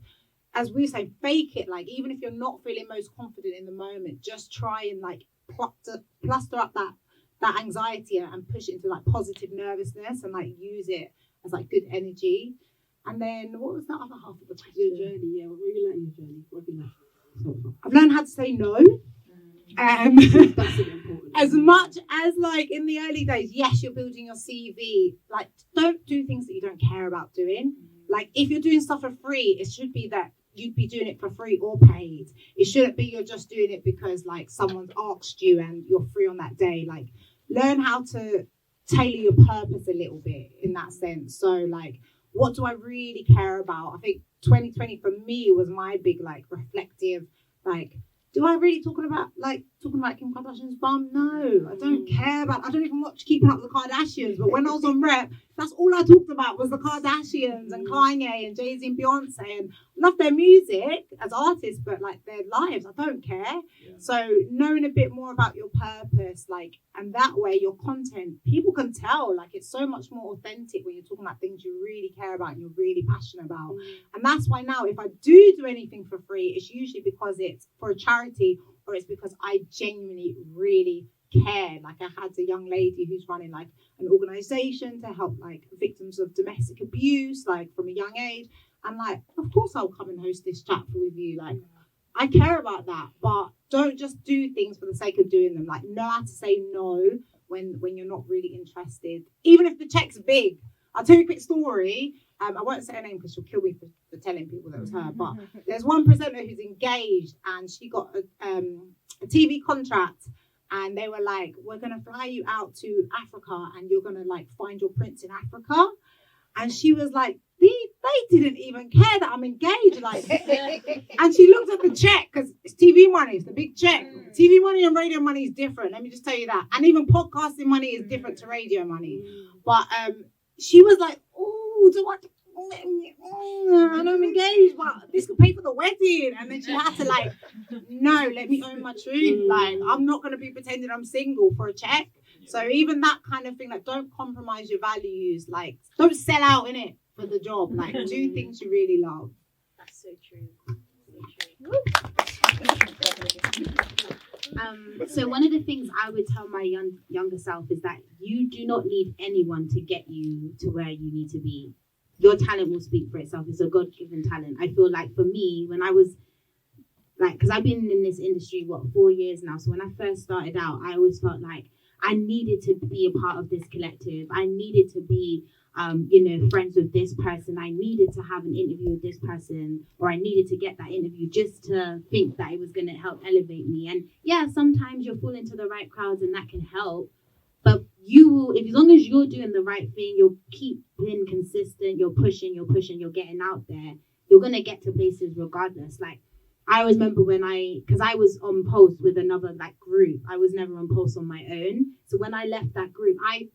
as we say, fake it. Like, even if you're not feeling most confident in the moment, just try and like plaster up that anxiety and push it into like positive nervousness and like use it as like good energy. And then what was the other half of the question? Your journey, yeah. What have you learned in your journey? What have you learned so far? I've learned how to say no. That's important. As much as like in the early days, yes, you're building your CV. Like, don't do things that you don't care about doing. Like, if you're doing stuff for free, it should be that you'd be doing it for free or paid. It shouldn't be you're just doing it because like someone's asked you and you're free on that day. Like, learn how to tailor your purpose a little bit in that sense. So like, what do I really care about? I think 2020 for me was my big like reflective, like, do I really talking about Kim Kardashian's bum? No, I don't care about. I don't even watch Keeping Up with the Kardashians. But when I was on Rep, that's all I talked about was the Kardashians and Kanye and Jay-Z and Beyonce, and love their music as artists, but like their lives, I don't care. Yeah. So knowing a bit more about your purpose, like, and that way your content, people can tell. Like, it's so much more authentic when you're talking about things you really care about and you're really passionate about. And that's why now, if I do anything for free, it's usually because it's for a charity or it's because I genuinely really care. Like, I had a young lady who's running like an organization to help like victims of domestic abuse, like from a young age. And like, of course I'll come and host this chat with you. Like, I care about that, but don't just do things for the sake of doing them. Like, know how to say no when you're not really interested, even if the check's big. I'll tell you a quick story. I won't say her name because she'll kill me for telling people that it was her. But there's one presenter who's engaged and she got a TV contract. And they were like, we're going to fly you out to Africa and you're going to like find your prince in Africa. And she was like, they didn't even care that I'm engaged. Like, and she looked at the check because it's TV money. It's the big check. TV money and radio money is different. Let me just tell you that. And even podcasting money is different to radio money. But she was like, oh, do I... and I'm engaged, but this could pay for the wedding. And then she had to like, no, let me own my truth. Like, I'm not going to be pretending I'm single for a check. So even that kind of thing, like, don't compromise your values. Like, don't sell out in it. for the job. Like, do things you really love. That's so true. So one of the things I would tell my younger self is that you do not need anyone to get you to where you need to be. Your talent will speak for itself. It's a God-given talent. I feel like for me, when I was like, because I've been in this industry, 4 years now. So when I first started out, I always felt like I needed to be a part of this collective. I needed to be, friends with this person. I needed to have an interview with this person, or I needed to get that interview just to think that it was going to help elevate me. And yeah, sometimes you'll fall into the right crowds and that can help. But you will, if as long as you're doing the right thing, you'll keep being consistent, you're pushing, you're getting out there, you're going to get to places regardless. Like, I always remember because I was on post with another group. I was never on post on my own. So when I left that group, I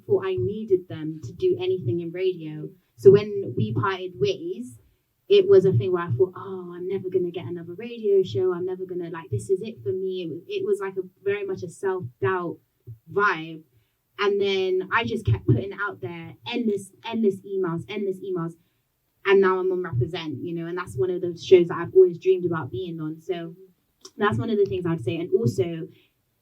thought I needed them to do anything in radio. So when we parted ways, it was a thing where I thought, oh, I'm never going to get another radio show. I'm never going to, this is it for me. It was like very much a self-doubt vibe. And then I just kept putting it out there, endless emails. And now I'm on Represent, and that's one of those shows that I've always dreamed about being on. So that's one of the things I'd say. And also,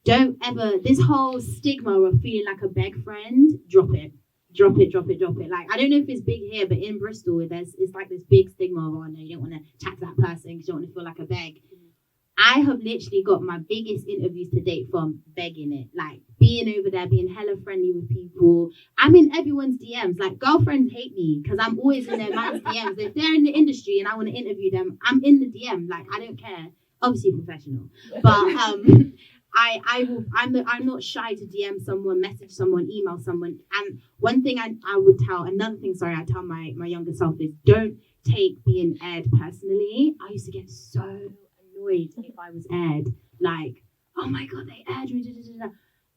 don't ever, this whole stigma of feeling like a beg friend, drop it. Like, I don't know if it's big here, but in Bristol, it's like this big stigma of, oh no, you don't want to chat to that person because you don't want to feel like a beg. I have literally got my biggest interviews to date from begging it, like being over there, being hella friendly with people. I'm in everyone's DMs. Like, girlfriends hate me because I'm always in their man's DMs. If they're in the industry and I want to interview them, I'm in the DM. Like, I don't care. Obviously professional, but I'm not shy to DM someone, message someone, email someone. And one thing I tell my younger self is, don't take being aired personally. I used to get so annoyed if I was aired, like, oh my god, they aired me,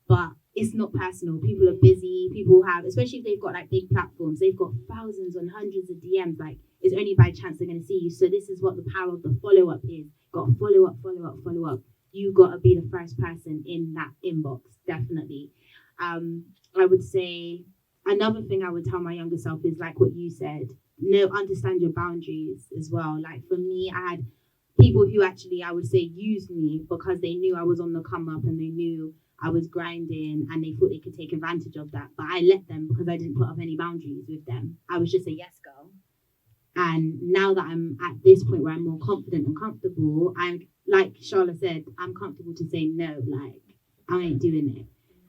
but it's not personal. People are busy. People have, especially if they've got big platforms, they've got thousands and hundreds of DMs. Like, it's only by chance they're going to see you. So this is what the power of the follow-up is. Got to follow up. You got to be the first person in that inbox, definitely. I would say another thing I would tell my younger self is like what you said. Understand your boundaries as well. Like, for me, I had people who actually, I would say, used me because they knew I was on the come up and they knew I was grinding and they thought they could take advantage of that. But I let them because I didn't put up any boundaries with them. I was just a yes girl. And now that I'm at this point where I'm more confident and comfortable, I'm, like Charlotte said, I'm comfortable to say no, like, I ain't doing it.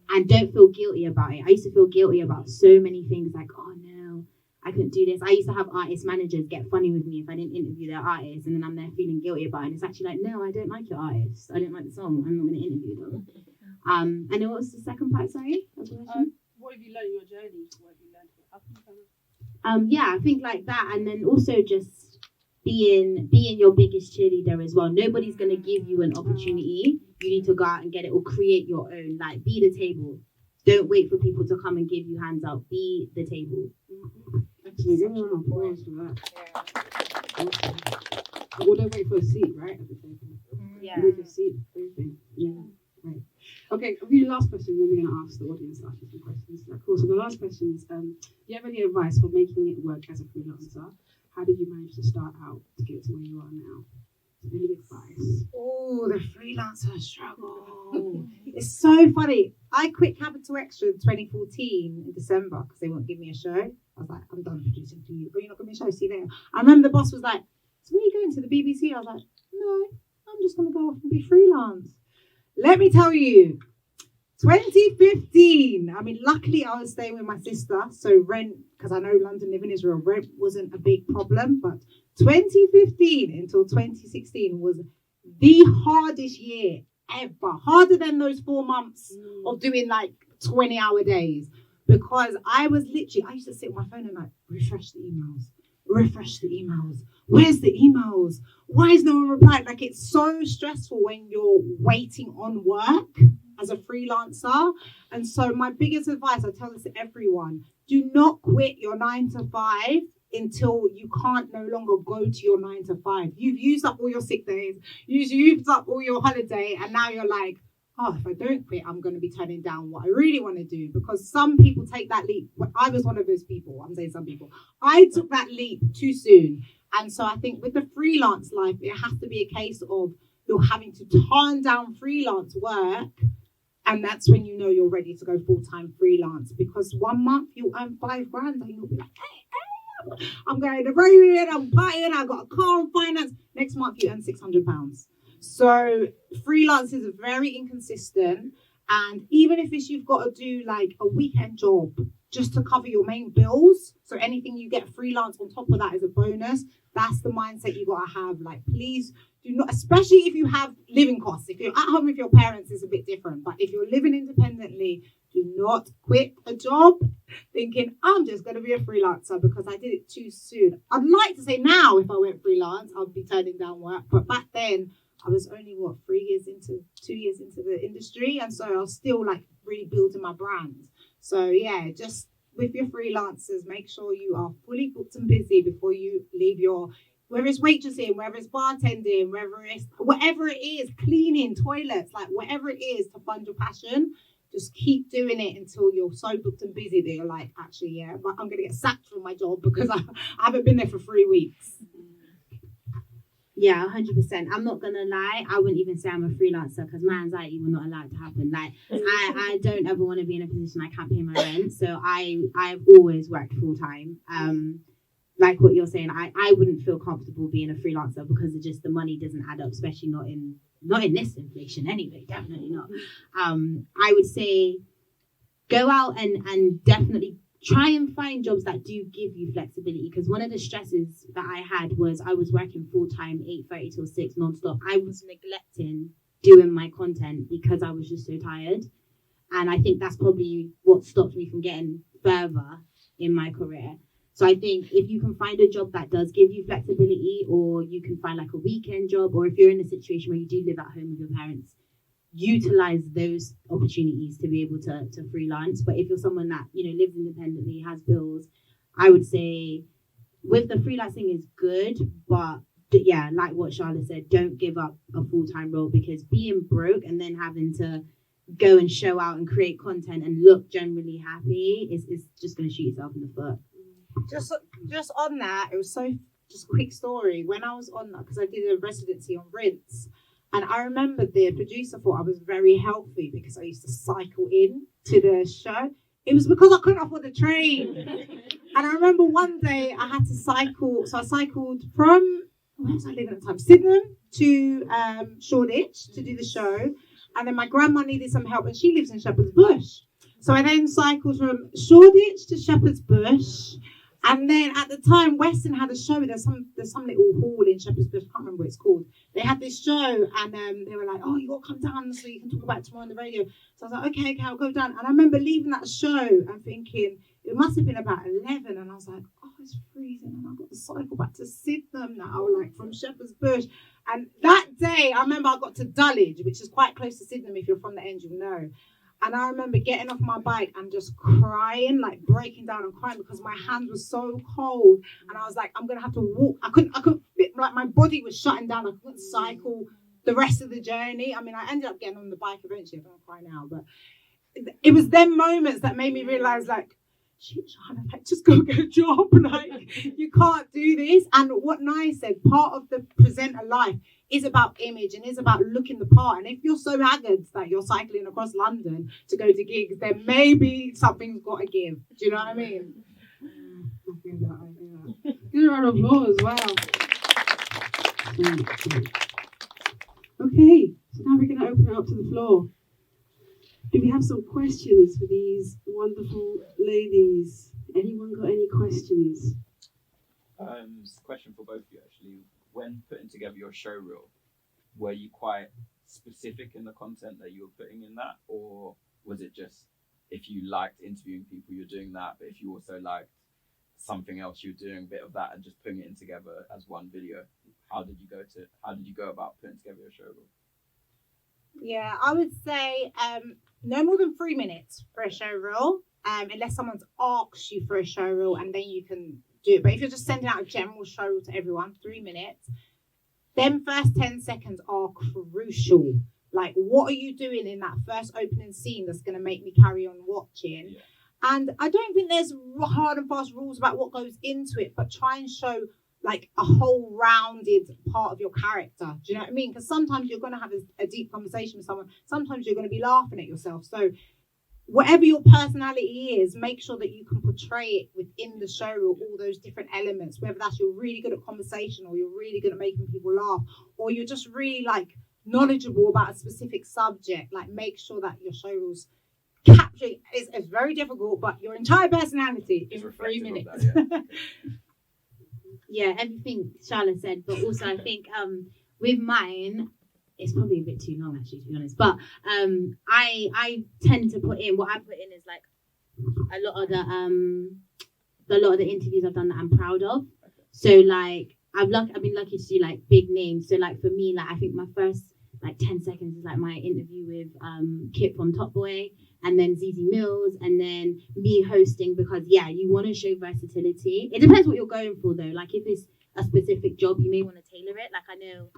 And don't feel guilty about it. I used to feel guilty about so many things, like, oh no, I couldn't do this. I used to have artist managers get funny with me if I didn't interview their artist, and then I'm there feeling guilty about it. And it's actually like, no, I don't like your artist. I don't like the song. I'm not going to interview them. And then what was the second part, sorry? What have you learned in your journey? What have you learned? I think like that. And then also just being your biggest cheerleader as well. Nobody's going to give you an opportunity. You need to go out and get it or create your own. Like, be the table. Don't wait for people to come and give you hands out. Be the table. Actually, give me a round of applause for that. Awesome. Or don't wait for a seat, right? At the table. Yeah. Wait for a seat. Everything. Yeah. Right. Okay, I'll give you the last question, then we're going to ask the audience some questions. Cool. So the last question is, do you have any advice for making it work as a freelancer? How did you manage to start out to get to where you are now? Any advice? Oh, the freelancer struggle. It's so funny. I quit Capital Extra in 2014 in December because they won't give me a show. I was like, I'm done producing for you. But you're not giving me a show, see you later. I remember the boss was like, so where are you going, to the BBC? I was like, no, I'm just going to go off and be freelance. Let me tell you, 2015, I mean, luckily I was staying with my sister, so rent, because I know London living is real, rent wasn't a big problem, but 2015 until 2016 was the hardest year ever, harder than those 4 months of doing 20-hour days, because I used to sit on my phone and refresh the emails. Where's the emails? Why is no one replying? Like, it's so stressful when you're waiting on work as a freelancer. And so my biggest advice, I tell this to everyone, do not quit your 9 to 5 until you can't no longer go to your 9 to 5. You've used up all your sick days, you've used up all your holiday, and now you're like, oh, if I don't quit, I'm going to be turning down what I really want to do. Because some people take that leap. I was one of those people. I'm saying some people. I took that leap too soon. And so I think with the freelance life, it has to be a case of you're having to turn down freelance work. And that's when you know you're ready to go full-time freelance. Because 1 month you'll earn $5,000 and you'll be like, hey, I'm going to Roman, I'm partying, I got a car on finance. Next month you earn £600. So freelance is very inconsistent. And even if it's you've got to do like a weekend job just to cover your main bills, so anything you get freelance on top of that is a bonus. That's the mindset you got to have. Like, please do not, especially if you have living costs. If you're at home with your parents, it's a bit different. But if you're living independently, do not quit a job thinking, I'm just going to be a freelancer because I did it too soon. I'd like to say now, if I went freelance, I'd be turning down work. But back then, I was only, 2 years into the industry. And so I was still like really building my brand. So yeah, just with your freelancers, make sure you are fully booked and busy before you leave your, whether it's waitressing, whether it's bartending, whatever it is, cleaning toilets, like whatever it is to fund your passion, just keep doing it until you're so booked and busy that you're like, actually, yeah, but I'm going to get sacked from my job because I haven't been there for 3 weeks. Yeah, 100%. I'm not gonna lie. I wouldn't even say I'm a freelancer because my anxiety will not allow it to happen. Like, I don't ever want to be in a position I can't pay my rent. So I've always worked full time. Like what you're saying, I wouldn't feel comfortable being a freelancer because the money doesn't add up, especially not in this inflation anyway. Definitely not. I would say go out and definitely try and find jobs that do give you flexibility, because one of the stresses that I had was I was working full-time 8:30 till 6 non-stop. I was neglecting doing my content because I was just so tired, and I think that's probably what stopped me from getting further in my career. So I think if you can find a job that does give you flexibility, or you can find like a weekend job, or if you're in a situation where you do live at home with your parents, utilize those opportunities to be able to freelance. But if you're someone that, lives independently, has bills, I would say with the freelancing is good, but yeah, like what Charlotte said, don't give up a full-time role, because being broke and then having to go and show out and create content and look generally happy is just going to shoot yourself in the foot. Just on that, it was just a quick story. When I was on that, because I did a residency on Rinse, and I remember the producer thought I was very healthy because I used to cycle in to the show. It was because I couldn't afford the train. And I remember one day I had to cycle. So I cycled from, where was I living at the time? Sydenham to Shoreditch to do the show. And then my grandma needed some help, and she lives in Shepherd's Bush. So I then cycled from Shoreditch to Shepherd's Bush. And then at the time, Western had a show. There's some little hall in Shepherd's Bush. I can't remember what it's called. They had this show, and they were like, "Oh, you got to come down so you can talk about it tomorrow on the radio." So I was like, "Okay, I'll go down." And I remember leaving that show and thinking it must have been about 11, and I was like, "Oh, it's freezing," and I've got to cycle back to Sydenham now, like from Shepherd's Bush. And that day, I remember I got to Dulwich, which is quite close to Sydenham. If you're from the end, you'll know. And I remember getting off my bike and just crying, like breaking down and crying because my hands were so cold. And I was like, I'm going to have to walk. I couldn't fit, like my body was shutting down. I couldn't cycle the rest of the journey. I mean, I ended up getting on the bike eventually. I don't cry now, but it was them moments that made me realize, like, shit, Shana, like, just go get a job. Like, you can't do this. And what Nai said, part of the presenter life is about image and is about looking the part. And if you're so haggard that you're cycling across London to go to gigs, then maybe something's got to give. Do you know what I mean? I feel that. Good round of applause as well. Okay, so now we're going to open it up to the floor. Do we have some questions for these wonderful ladies? Anyone got any questions? It's a question for both of you, actually. When putting together your show reel, were you quite specific in the content that you were putting in that? Or was it just, if you liked interviewing people, you're doing that, but if you also liked something else, you're doing a bit of that and just putting it in together as one video? How did you go about putting together your show reel? Yeah, I would say no more than 3 minutes for a show reel, unless someone's asked you for a show reel, and then you can do it. But if you're just sending out a general show reel to everyone, 3 minutes, them first 10 seconds are crucial, Like, what are you doing in that first opening scene that's going to make me carry on watching? Yeah. And I don't think there's hard and fast rules about what goes into it, but try and show like a whole rounded part of your character. Do you know what I mean? Because sometimes you're going to have a deep conversation with someone. Sometimes you're going to be laughing at yourself. So whatever your personality is, make sure that you can portray it within the show or all those different elements, whether that's you're really good at conversation or you're really good at making people laugh or you're just really like knowledgeable about a specific subject. Like make sure that your show rules capturing it's very difficult, but your entire personality in 3 minutes. Yeah, everything Charlotte said, but also I think with mine, it's probably a bit too long actually, to be honest. But I tend to put in what I put in is like a lot of the interviews I've done that I'm proud of. So like I've been lucky to do like big names. So like for me, like I think my first like 10 seconds is like my interview with Kit from Top Boy, and then ZZ Mills, and then me hosting, because yeah, you want to show versatility. It depends what you're going for though. Like if it's a specific job, you may want to tailor it. Like I know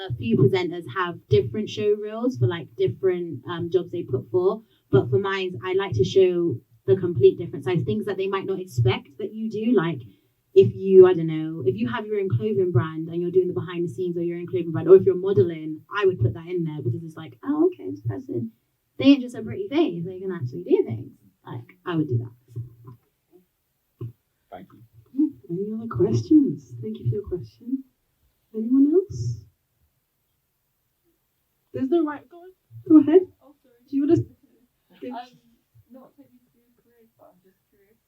a few presenters have different show reels for like different jobs they put for, but for mine, I like to show the complete different sides, things that they might not expect that you do. Like if you, I don't know, if you have your own clothing brand and you're doing the behind the scenes or your own clothing brand, or if you're modeling, I would put that in there because it's like, oh, okay, this person, they ain't just a pretty face, they can actually do things. Like, I would do that. Thank you. Any other questions? Thank you for your question. Anyone else? There's no right. Go ahead. Oh, sorry. Do you want to? Not taking you through your careers, but I'm just curious,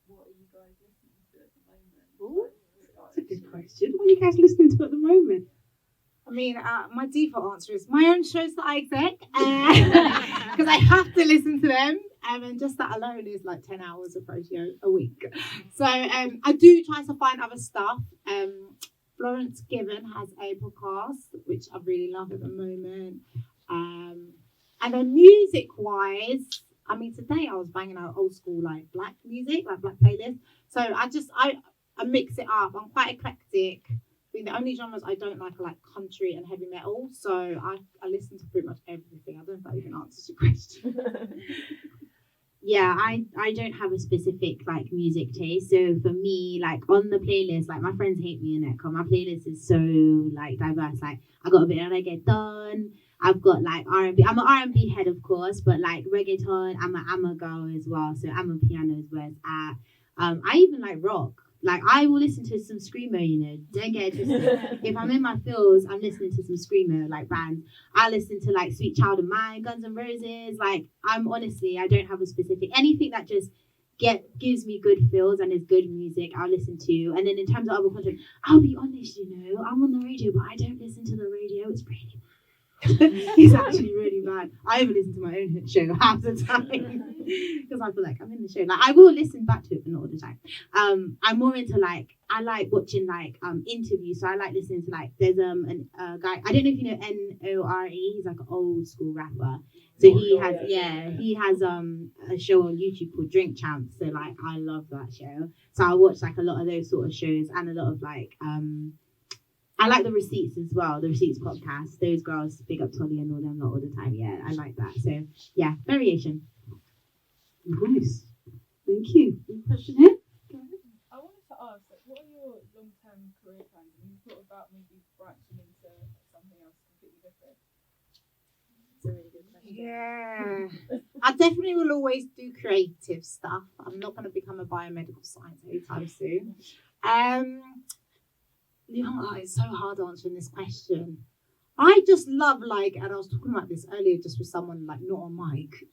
what are you guys listening to at the moment? That's a good question. What are you guys listening to at the moment? I mean, my default answer is my own shows that I exec, because I have to listen to them, and just that alone is like 10 hours of radio a week. So I do try to find other stuff. Florence Given has a podcast, which I really love at the moment. And then music-wise, I mean, today I was banging out old school, like black music, like black playlists. So I mix it up. I'm quite eclectic. I think the only genres I don't like are like country and heavy metal. So I listen to pretty much everything. I don't know if that even answers your question. Yeah, I don't have a specific like music taste. So for me, like on the playlist, like my friends hate me in it because my playlist is so like diverse. Like I got a bit of reggaeton. I've got like R&B. I'm an R&B head, of course, but like reggaeton. I'm a girl as well. So I'm a piano is where it's at. I even like rock. Like I will listen to some screamo, you know. Don't get it twisted. If I'm in my feels, I'm listening to some screamo like bands. I listen to like Sweet Child of Mine, Guns N' Roses. Like I'm honestly, I don't have a specific anything that just gives me good feels and is good music. I'll listen to. And then in terms of other content, I'll be honest, you know, I'm on the radio, but I don't listen to the radio. It's really bad. It's actually really bad. I even listen to my own show half the time because I feel like I'm in the show. Like I will listen back to it, but not all the time. I'm more into like I like watching like interviews. So I like listening to like there's a guy, I don't know if you know N.O.R.E. He's like an old school rapper. So he has a show on YouTube called Drink Champs. So like I love that show. So I watch like a lot of those sort of shows and a lot of like I like the Receipts as well, the Receipts podcast. Those girls, big up Tolly and all them lot all the time. Yeah, I like that. So yeah, variation. Nice. Thank you. Any question here? Go ahead. I wanted to ask, like, what are your long-term career plans? Have you thought about maybe branching into something else completely different? It's a really good question. Yeah. I definitely will always do creative stuff. I'm not going to become a biomedical scientist anytime soon. You know, it's so hard answering this question. I just love like, and I was talking about this earlier just with someone like not on mic.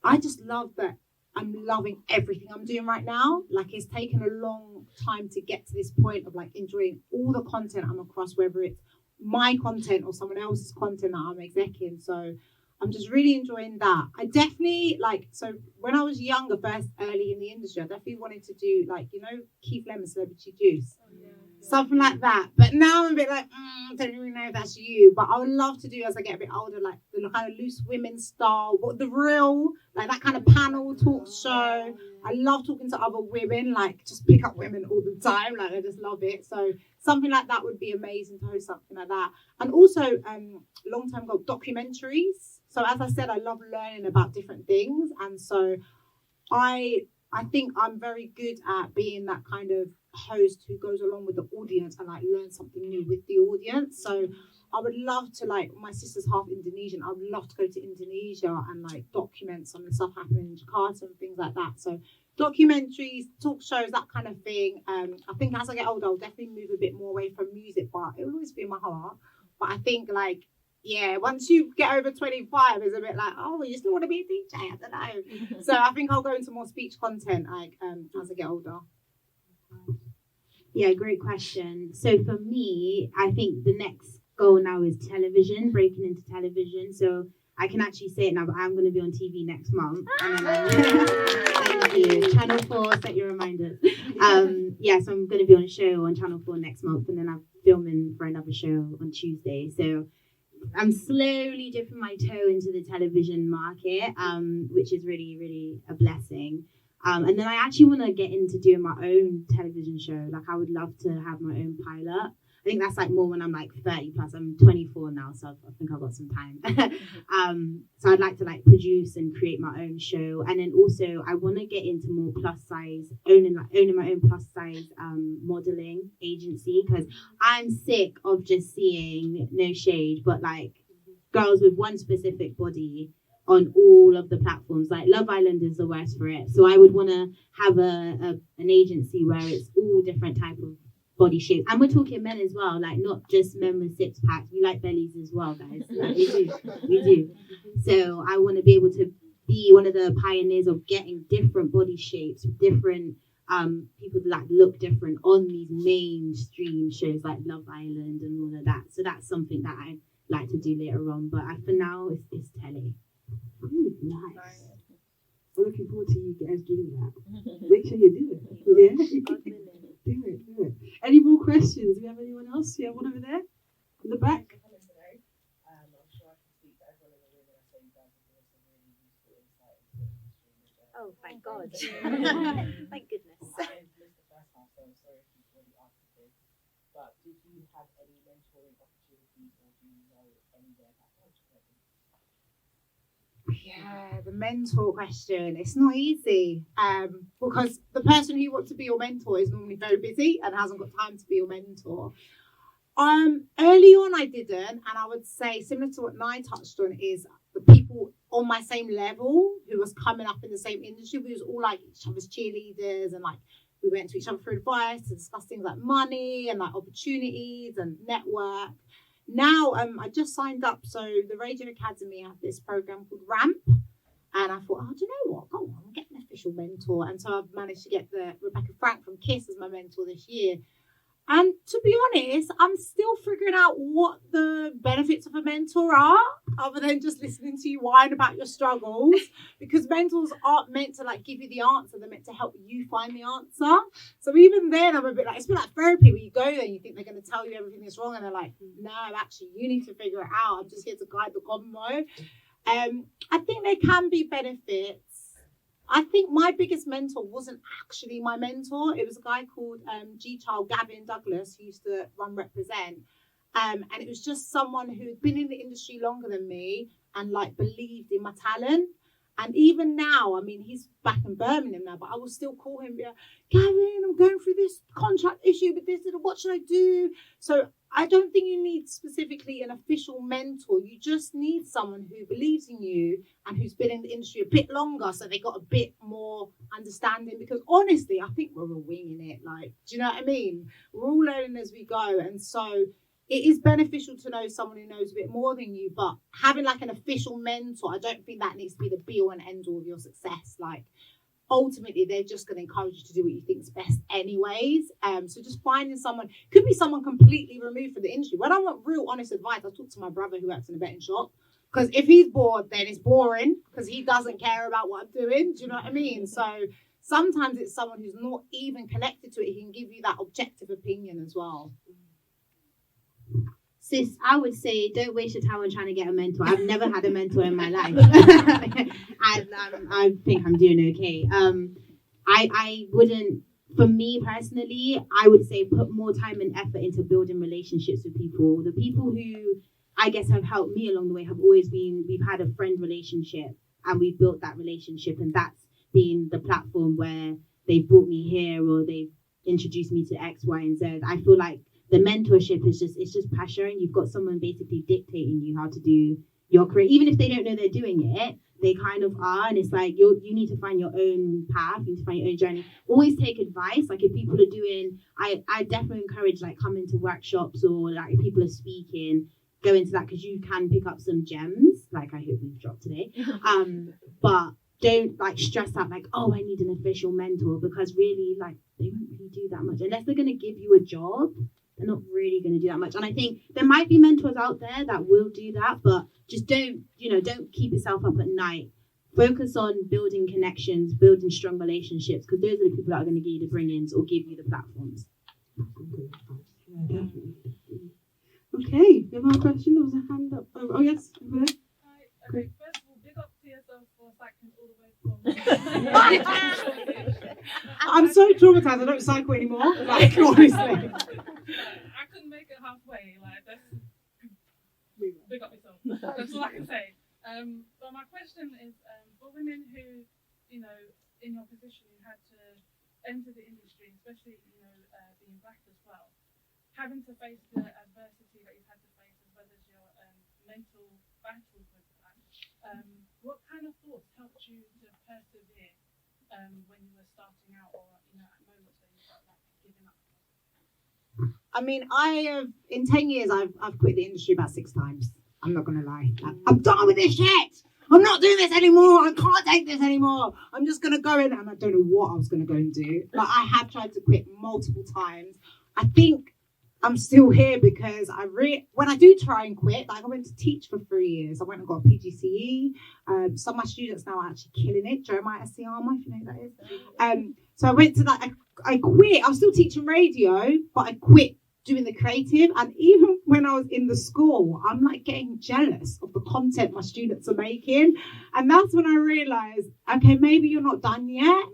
I just love that I'm loving everything I'm doing right now. Like it's taken a long time to get to this point of like enjoying all the content I'm across, whether it's my content or someone else's content that I'm executing. So I'm just really enjoying that. I definitely like, so when I was younger, first early in the industry, I definitely wanted to do like, you know, Keith Lemon Celebrity Juice. Oh, yeah. something like that. But now I'm a bit like, I don't really know if that's you. But I would love to do as I get a bit older, like the kind of loose women style, what the real, like that kind of panel talk show. I love talking to other women, like just pick up women all the time. Like I just love it. So something like that would be amazing to host something like that. And also long-term goal documentaries. So as I said, I love learning about different things. And so I think I'm very good at being that kind of host who goes along with the audience and like learn something new with the audience. So I would love to, like, my sister's half Indonesian. I would love to go to Indonesia and like document some of the stuff happening in Jakarta and things like that. So documentaries, talk shows, that kind of thing. I think as I get older, I'll definitely move a bit more away from music, but it will always be in my heart. But I think like, yeah, once you get over 25, it's a bit like, oh, you still want to be a DJ? I don't know. So I think I'll go into more speech content like as I get older. Yeah, great question. So for me, I think the next goal now is television, breaking into television. So I can actually say it now, but I'm going to be on TV next month. And then thank you. Channel 4, set your reminders. Yeah, so I'm going to be on a show on Channel 4 next month, and then I'm filming for another show on Tuesday. So I'm slowly dipping my toe into the television market, which is really, really a blessing. And then I actually want to get into doing my own television show. Like, I would love to have my own pilot. I think that's like more when I'm like 30 plus. I'm 24 now, so I think I've got some time. So I'd like to like produce and create my own show. And then also I want to get into more plus size, owning my own plus size modeling agency, because I'm sick of just seeing, no shade, but like girls with one specific body on all of the platforms. Like Love Island is the worst for it. So I would want to have an agency where it's all different type of body shape. And we're talking men as well, like not just men with six packs. We like bellies as well, guys. Like, we do. So I want to be able to be one of the pioneers of getting different body shapes, different people that look different on these mainstream shows like Love Island and all of that. So that's something that I like to do later on. But for now, it's telly. Nice. I'm looking forward to you guys doing that. Make sure you do it. Yeah. Do it. Any more questions? Do we have anyone else? You have one over there in the back. I'm sure I can speak to everyone in the room when I say you guys have given some really useful insight into the industry. Oh, thank God. Thank goodness. I missed the first half, so I'm sorry if you've already answered this. But did you have any mentoring opportunities, or do you know anywhere that was? Yeah, the mentor question. It's not easy because the person who wants to be your mentor is normally very busy and hasn't got time to be your mentor. Early on, I didn't, and I would say similar to what Nye touched on is the people on my same level who was coming up in the same industry. We was all like each other's cheerleaders, and like we went to each other for advice to discuss things like money and like opportunities and network. Now, I just signed up. So the Radio Academy have this program called RAMP. And I thought, oh, do you know what? Go on, get an official mentor. And so I've managed to get the Rebecca Frank from KISS as my mentor this year. And to be honest, I'm still figuring out what the benefits of a mentor are, other than just listening to you whine about your struggles. Because mentors aren't meant to like give you the answer; they're meant to help you find the answer. So even then, I'm a bit like, it's a bit like therapy where you go there and you think they're going to tell you everything that's wrong, and they're like, no, actually, you need to figure it out. I'm just here to guide the convo. I think there can be benefits. I think my biggest mentor wasn't actually my mentor. It was a guy called G-Child Gavin Douglas, who used to run Represent. And it was just someone who had been in the industry longer than me and like believed in my talent. And even now, I mean, he's back in Birmingham now, but I will still call him, Gavin, I'm going through this contract issue with this, what should I do? So I don't think you need specifically an official mentor. You just need someone who believes in you and who's been in the industry a bit longer, so they got a bit more understanding. Because honestly, I think we're all winging it. Like, do you know what I mean? We're all learning as we go. And so it is beneficial to know someone who knows a bit more than you, but having like an official mentor, I don't think that needs to be the be all and end all of your success. Like, ultimately, they're just going to encourage you to do what you think is best anyways. So just finding someone, could be someone completely removed from the industry. When I want real honest advice, I talk to my brother who works in a betting shop, because if he's bored, then it's boring, because he doesn't care about what I'm doing. Do you know what I mean? So sometimes it's someone who's not even connected to it. He can give you that objective opinion as well. Sis, I would say don't waste your time on trying to get a mentor. I've never had a mentor in my life. And I think I'm doing okay. I wouldn't, for me personally, I would say put more time and effort into building relationships with people. The people who I guess have helped me along the way have always been, we've had a friend relationship and we've built that relationship, and that's been the platform where they've brought me here or they've introduced me to X, Y, and Z. I feel like the mentorship is just pressure, and you've got someone basically dictating you how to do your career. Even if they don't know they're doing it, they kind of are, and it's like you need to find your own path, you need to find your own journey. Always take advice. Like if people are doing, I definitely encourage like coming to workshops, or like if people are speaking, go into that, because you can pick up some gems. Like I hope we've dropped today. But don't like stress out like, oh, I need an official mentor, because really like they won't really do that much unless they're going to give you a job. They're not really going to do that much. And I think there might be mentors out there that will do that, but just don't keep yourself up at night. Focus on building connections, building strong relationships, because those are the people that are going to give you the bring-ins or give you the platforms. Okay, you have another question? There was a hand up. Oh yes, over there. Hi. Okay, first of all, big up to yourself for cycling all the way from. I'm so traumatized. I don't cycle anymore. Like honestly. I couldn't make it halfway. Like that's big up yourself. That's all I can say. But my question is, for women who, in your position, you had to enter the industry, especially being black as well, having to face the adversity that you've had to face, as well as your mental battles with that. What kind of thoughts helped you to persevere when you were starting out, or at moments where you felt like giving up? I mean, in 10 years, I've quit the industry about 6 times. I'm not gonna lie. Like, I'm done with this shit. I'm not doing this anymore. I can't take this anymore. I'm just gonna go in, and I don't know what I was gonna go and do. Like I have tried to quit multiple times. I think I'm still here because when I do try and quit, like I went to teach for 3 years. I went and got a PGCE. Some of my students now are actually killing it. Jeremiah Siyama, if you know who that is. So I went to that. I quit. I was still teaching radio, but I quit doing the creative. And even when I was in the school, I'm like getting jealous of the content my students are making. And that's when I realized, okay, maybe you're not done yet.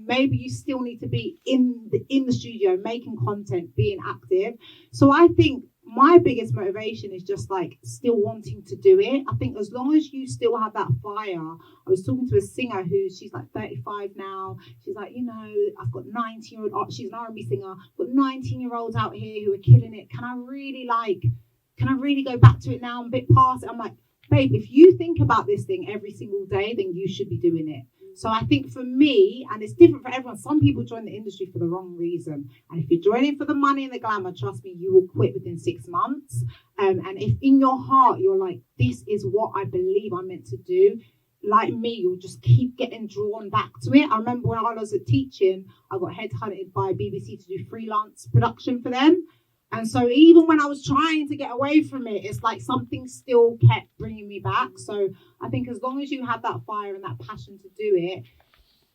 Maybe you still need to be in the studio making content, being active. So I think my biggest motivation is just like still wanting to do it. I think as long as you still have that fire. I was talking to a singer she's like 35 now. She's like, I've got 19-year-old, she's an R&B singer, I've got 19-year-olds out here who are killing it. Can I really go back to it now? I'm a bit past it. I'm like, babe, if you think about this thing every single day, then you should be doing it. So I think for me, and it's different for everyone, some people join the industry for the wrong reason. And if you're joining for the money and the glamour, trust me, you will quit within 6 months. And if in your heart, you're like, this is what I believe I'm meant to do, like me, you'll just keep getting drawn back to it. I remember when I was at teaching, I got headhunted by BBC to do freelance production for them. And so even when I was trying to get away from it, it's like something still kept bringing me back. So I think as long as you have that fire and that passion to do it,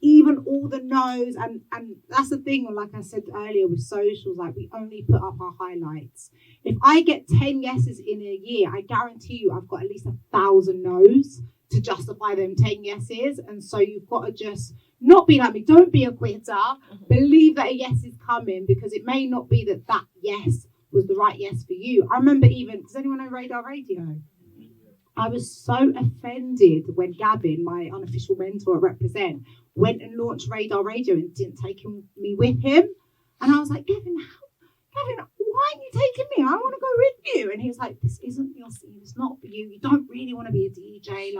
even all the no's, and that's the thing, like I said earlier with socials, like we only put up our highlights. If I get 10 yeses in a year, I guarantee you I've got at least 1,000 no's to justify them 10 yeses. And so you've got to just not be like me. Don't be a quitter. Believe that a yes is coming, because it may not be that yes was the right yes for you. I remember even, does anyone know Radar Radio? I was so offended when Gavin, my unofficial mentor at Represent, went and launched Radar Radio and didn't take me with him. And I was like, Gavin, why aren't you taking me? I want to go with you. And he was like, this isn't your scene. It's not for you. You don't really want to be a DJ.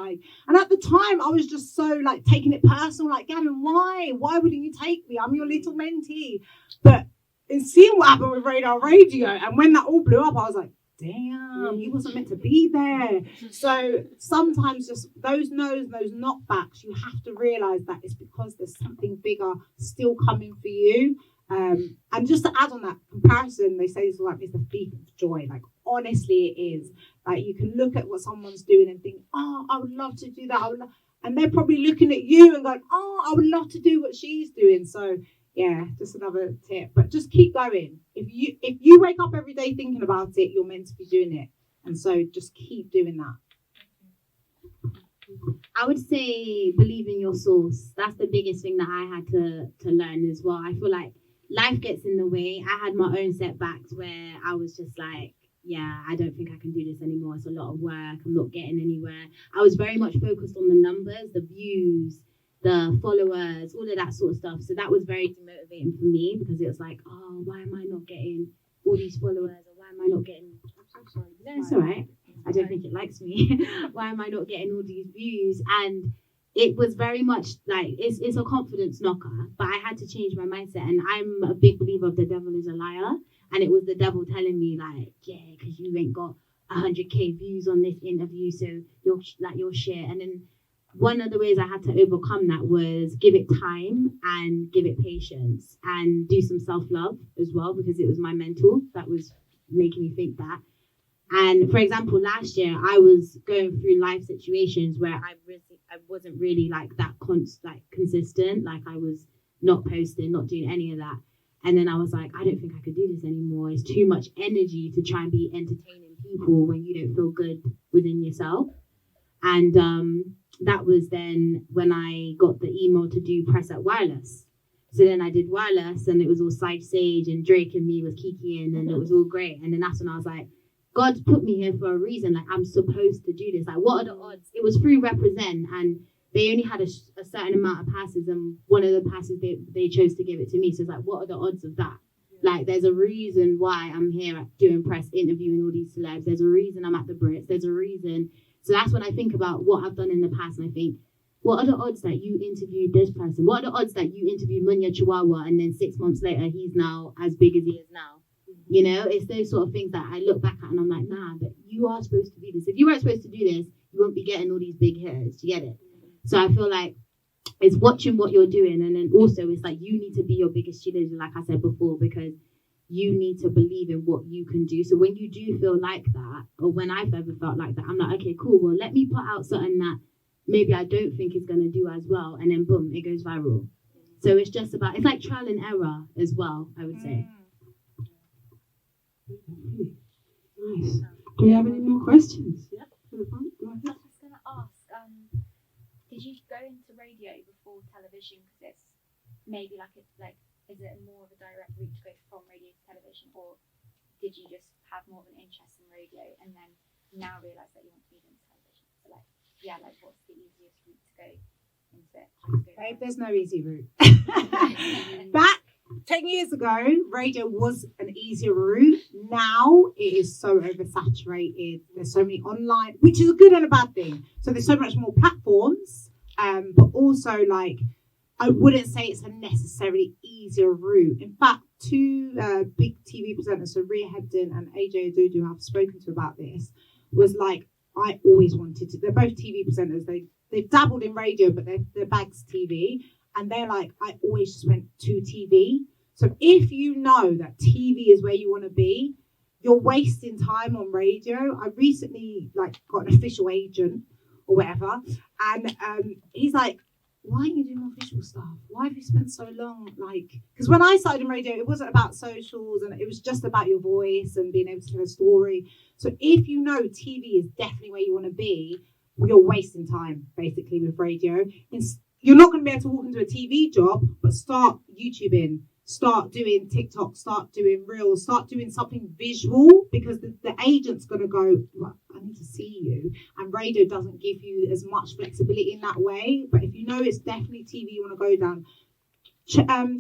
And at the time, I was just so taking it personal. Like, Gavin, why? Why wouldn't you take me? I'm your little mentee. But in seeing what happened with Radar Radio, and when that all blew up, I was like, damn, he wasn't meant to be there. So sometimes just those no's, those knockbacks, you have to realize that it's because there's something bigger still coming for you. And just to add on that comparison, they say it's the thief of joy. Like, honestly, it is. Like, you can look at what someone's doing and think, oh, I would love to do that. and they're probably looking at you and going, oh, I would love to do what she's doing. So yeah, just another tip. But just keep going. If you wake up every day thinking about it, you're meant to be doing it. And so just keep doing that. I would say believe in your source. That's the biggest thing that I had to learn as well. I feel like life gets in the way. I had my own setbacks where I was just like, yeah, I don't think I can do this anymore. It's a lot of work. I'm not getting anywhere. I was very much focused on the numbers, the views, the followers, all of that sort of stuff. So that was very demotivating for me because it was like, oh, why am I not getting all these followers? Or why am I not getting... I'm so sorry. No, it's all right. I don't think it likes me. Why am I not getting all these views? And it was very much like, it's a confidence knocker, but I had to change my mindset. And I'm a big believer of the devil is a liar. And it was the devil telling me like, yeah, because you ain't got 100k views on this interview, so you're shit. And then one of the ways I had to overcome that was give it time and give it patience and do some self-love as well, because it was my mental that was making me think that. And for example, last year I was going through life situations where I wasn't really like that consistent. Like I was not posting, not doing any of that. And then I was like, I don't think I could do this anymore. It's too much energy to try and be entertaining people when you don't feel good within yourself. And that was then when I got the email to do Press at Wireless. So then I did Wireless and it was all Side Sage and Drake and me was kikiing and it was all great. And then that's when I was like, God's put me here for a reason. Like, I'm supposed to do this. Like, what are the odds? It was through Represent, and they only had a certain amount of passes, and one of the passes they chose to give it to me. So it's like, what are the odds of that? Like, there's a reason why I'm here at doing press, interviewing all these celebs. There's a reason I'm at the Brits. There's a reason. So that's when I think about what I've done in the past, and I think, what are the odds that you interviewed this person? What are the odds that you interviewed Munya Chihuahua, and then 6 months later, he's now as big as he is now? You know, it's those sort of things that I look back at and I'm like, nah, but you are supposed to do this. If you weren't supposed to do this, you won't be getting all these big hitters. Do you get it? So I feel like it's watching what you're doing, and then also it's like you need to be your biggest cheerleader, like I said before, because you need to believe in what you can do. So when you do feel like that, or when I've ever felt like that, I'm like, okay, cool, well, let me put out something that maybe I don't think is going to do as well, and then boom, it goes viral. So it's just about, it's like trial and error as well, I would say. Nice. Do we have any more questions? I was going to ask, did you go into radio before television? Because it's maybe is it more of a direct route to go from radio to television, or did you just have more of an interest in radio and then now realise that you want to move into television? So what's the easiest route to go into it? Babe, there's no easy route. Back 10 years ago, radio was an easier route. Now it is so oversaturated. There's so many online, which is a good and a bad thing. So there's so much more platforms, but also I wouldn't say it's a necessarily easier route. In fact, two big TV presenters, so Rhea Hebden and AJ Adudu, have spoken to about this, was like, I always wanted to. They're both TV presenters. They've dabbled in radio, but they're bags TV. And they're like, I always just went to TV. So if you know that TV is where you want to be, you're wasting time on radio. I recently got an official agent or whatever. And he's like, why aren't you doing more visual stuff? Why have you spent so long? Because when I started in radio, it wasn't about socials and it was just about your voice and being able to tell a story. So if you know TV is definitely where you want to be, you're wasting time basically with radio. You're not going to be able to walk into a TV job, but start YouTubing, start doing TikTok, start doing Reels, start doing something visual, because the agent's going to go, well, I need to see you. And radio doesn't give you as much flexibility in that way. But if you know it's definitely TV you want to go down,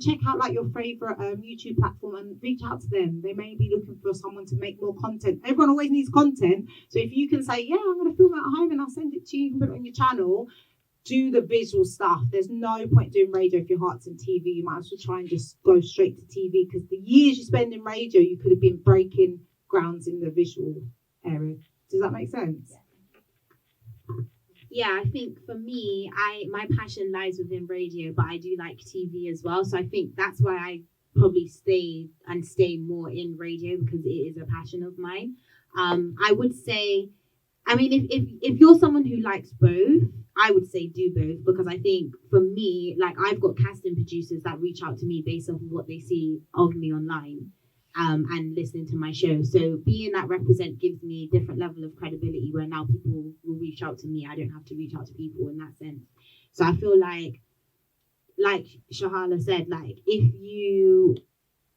check out your favorite YouTube platform and reach out to them. They may be looking for someone to make more content. Everyone always needs content. So if you can say, yeah, I'm going to film it at home and I'll send it to you, you can put it on your channel. Do the visual stuff. There's no point doing radio if your heart's in TV. You might as well try and just go straight to TV, because the years you spend in radio, you could have been breaking grounds in the visual area. Does that make sense? Yeah, I think for me, my passion lies within radio, but I do like TV as well. So I think that's why I probably stay more in radio, because it is a passion of mine. I would say I mean, if you're someone who likes both, I would say do both, because I think for me, like, I've got casting producers that reach out to me based off of what they see of me online, and listening to my show. So being that represent gives me a different level of credibility where now people will reach out to me. I don't have to reach out to people in that sense. So I feel like Shahala said, like, if you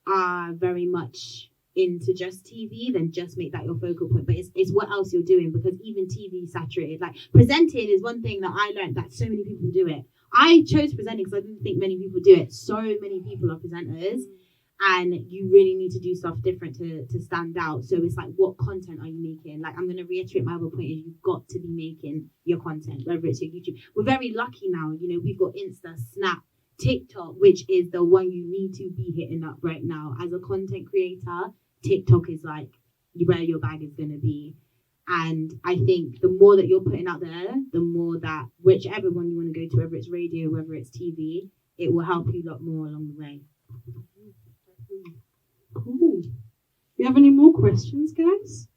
are very much into just TV, then just make that your focal point. But it's what else you're doing, because even TV is saturated. Like, presenting is one thing that I learned that so many people do it. I chose presenting because I didn't think many people do it. So many people are presenters, and you really need to do stuff different to stand out. So it's like, what content are you making? Like, I'm going to reiterate my other point is you've got to be making your content, whether it's your YouTube. We're very lucky now, you know, we've got Insta, Snap, TikTok, which is the one you need to be hitting up right now. As a content creator, TikTok is like where your bag is going to be. And I think the more that you're putting out there, the more that whichever one you want to go to, whether it's radio, whether it's TV, it will help you a lot more along the way. Cool. You have any more questions, guys?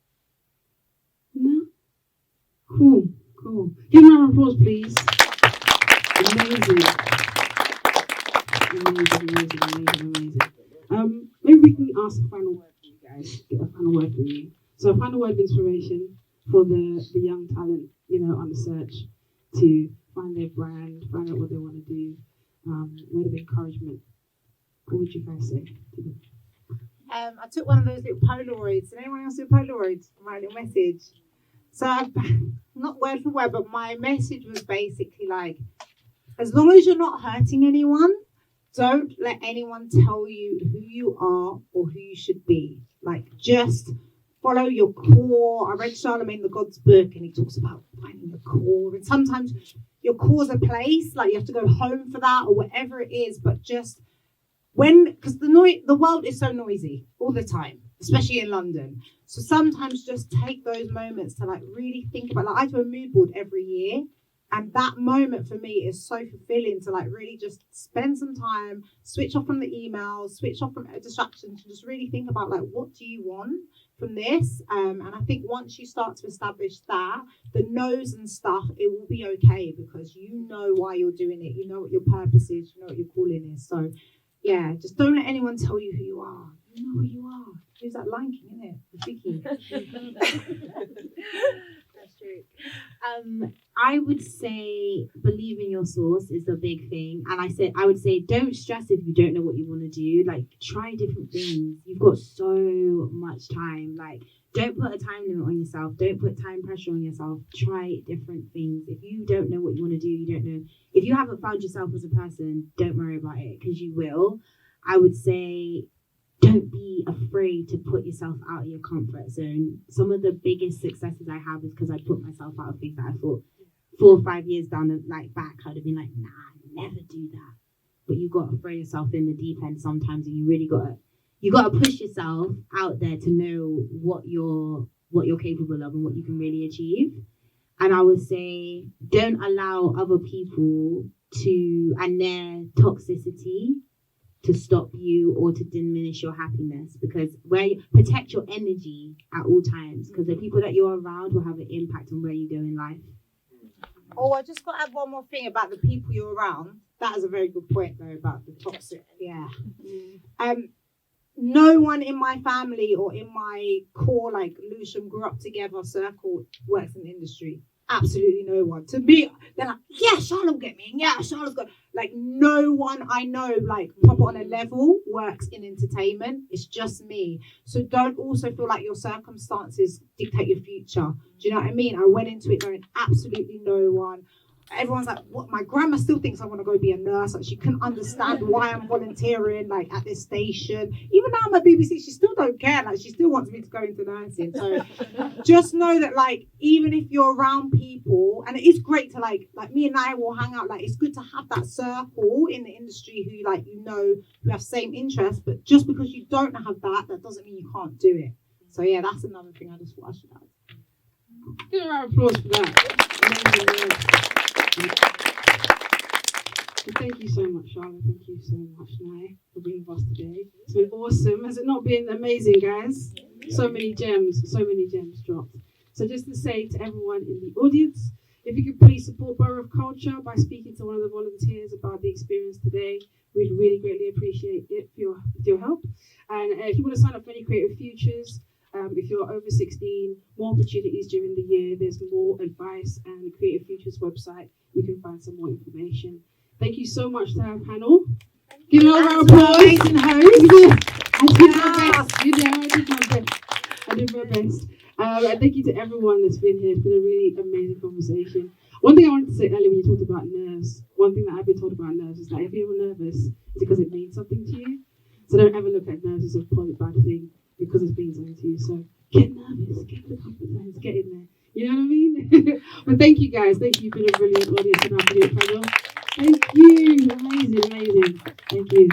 No? Cool. Give them a round of applause, please. Amazing. Maybe we can ask a final word from you guys. Get a final word from you. So a final word of inspiration for the young talent, you know, on the search to find their brand, find out what they want to do, word of encouragement. What would you guys say to them? I took one of those little Polaroids. Did anyone else do Polaroids? My little message. So not word for word, but my message was basically like, as long as you're not hurting anyone, don't let anyone tell you who you are or who you should be. Like, just follow your core. I read Charlemagne the God's book, and he talks about finding your core. And sometimes your core's a place, like you have to go home for that or whatever it is. But just because the world is so noisy all the time, especially in London. So sometimes just take those moments to like really think about. Like, I do a mood board every year. And that moment for me is so fulfilling to like really just spend some time, switch off from the emails, switch off from distractions, to just really think about like, what do you want from this? And I think once you start to establish that, the no's and stuff, it will be okay, because you know why you're doing it. You know what your purpose is. You know what your calling is. So yeah, just don't let anyone tell you who you are. You know who you are. Who's that Lion King, isn't it? The Vicky. That's true. I would say believe in your source is the big thing. And I would say don't stress if you don't know what you want to do. Like, try different things. You've got so much time. Like, don't put a time limit on yourself. Don't put time pressure on yourself. Try different things. If you don't know what you want to do, you don't know. If you haven't found yourself as a person, don't worry about it, because you will. I would say don't be afraid to put yourself out of your comfort zone. Some of the biggest successes I have is because I put myself out of things that I thought 4 or 5 years down the back, I'd have been like, nah, never do that. But you got to throw yourself in the deep end sometimes, and you got to push yourself out there to know what you're capable of and what you can really achieve. And I would say don't allow other people and their toxicity to stop you or to diminish your happiness, because protect your energy at all times, because the people that you're around will have an impact on where you go in life. Oh, I just got to add one more thing about the people you're around. That is a very good point, though, about the toxic. Yeah. No one in my family or in my core, like Lewisham grew up together circle, works in the industry. Absolutely no one. To me, they're like, yeah, Charlotte will get me. Yeah, Charlotte's got, like, no one I know, like, proper on a level works in entertainment. It's just me. So don't also feel like your circumstances dictate your future. Do you know what I mean? I went into it knowing absolutely no one. Everyone's like, what? My grandma still thinks I want to go be a nurse. Like, she couldn't understand why I'm volunteering, like, at this station. Even now I'm at BBC, she still don't care. Like, she still wants me to go into nursing. So just know that, like, even if you're around people, and it is great to, like me and I will hang out. Like, it's good to have that circle in the industry who, like, you know, who have same interests. But just because you don't have that doesn't mean you can't do it. So yeah, that's another thing I just thought I should add. Give a round of applause for that. Amazing. Thank you so much, Charlotte. Thank you so much, Nai, for being with us today. It's been awesome. Has it not been amazing, guys? So many gems dropped. So So just to say to everyone in the audience, if you could please support Borough of Culture by speaking to one of the volunteers about the experience today, we'd really greatly appreciate it for your help. And if you want to sign up for any Creative Futures, if you're over 16, more opportunities during the year. There's more advice, and the Creative Futures website, you can find some more information. Thank you so much to our panel. Give another round of applause. Amazing host. I did my best. You know, I did my best. And thank you to everyone that's been here. It's been a really amazing conversation. One thing I wanted to say earlier when you talked about nerves, one thing that I've been told about nerves is that if you're nervous, it's because it means something to you. So don't ever look at nerves as a bad thing because it's means something to you. So get nervous, get the confidence, get in there. You know what I mean? But thank you guys. Thank you for the brilliant audience and our brilliant panel. Thank you. Amazing, amazing. Thank you.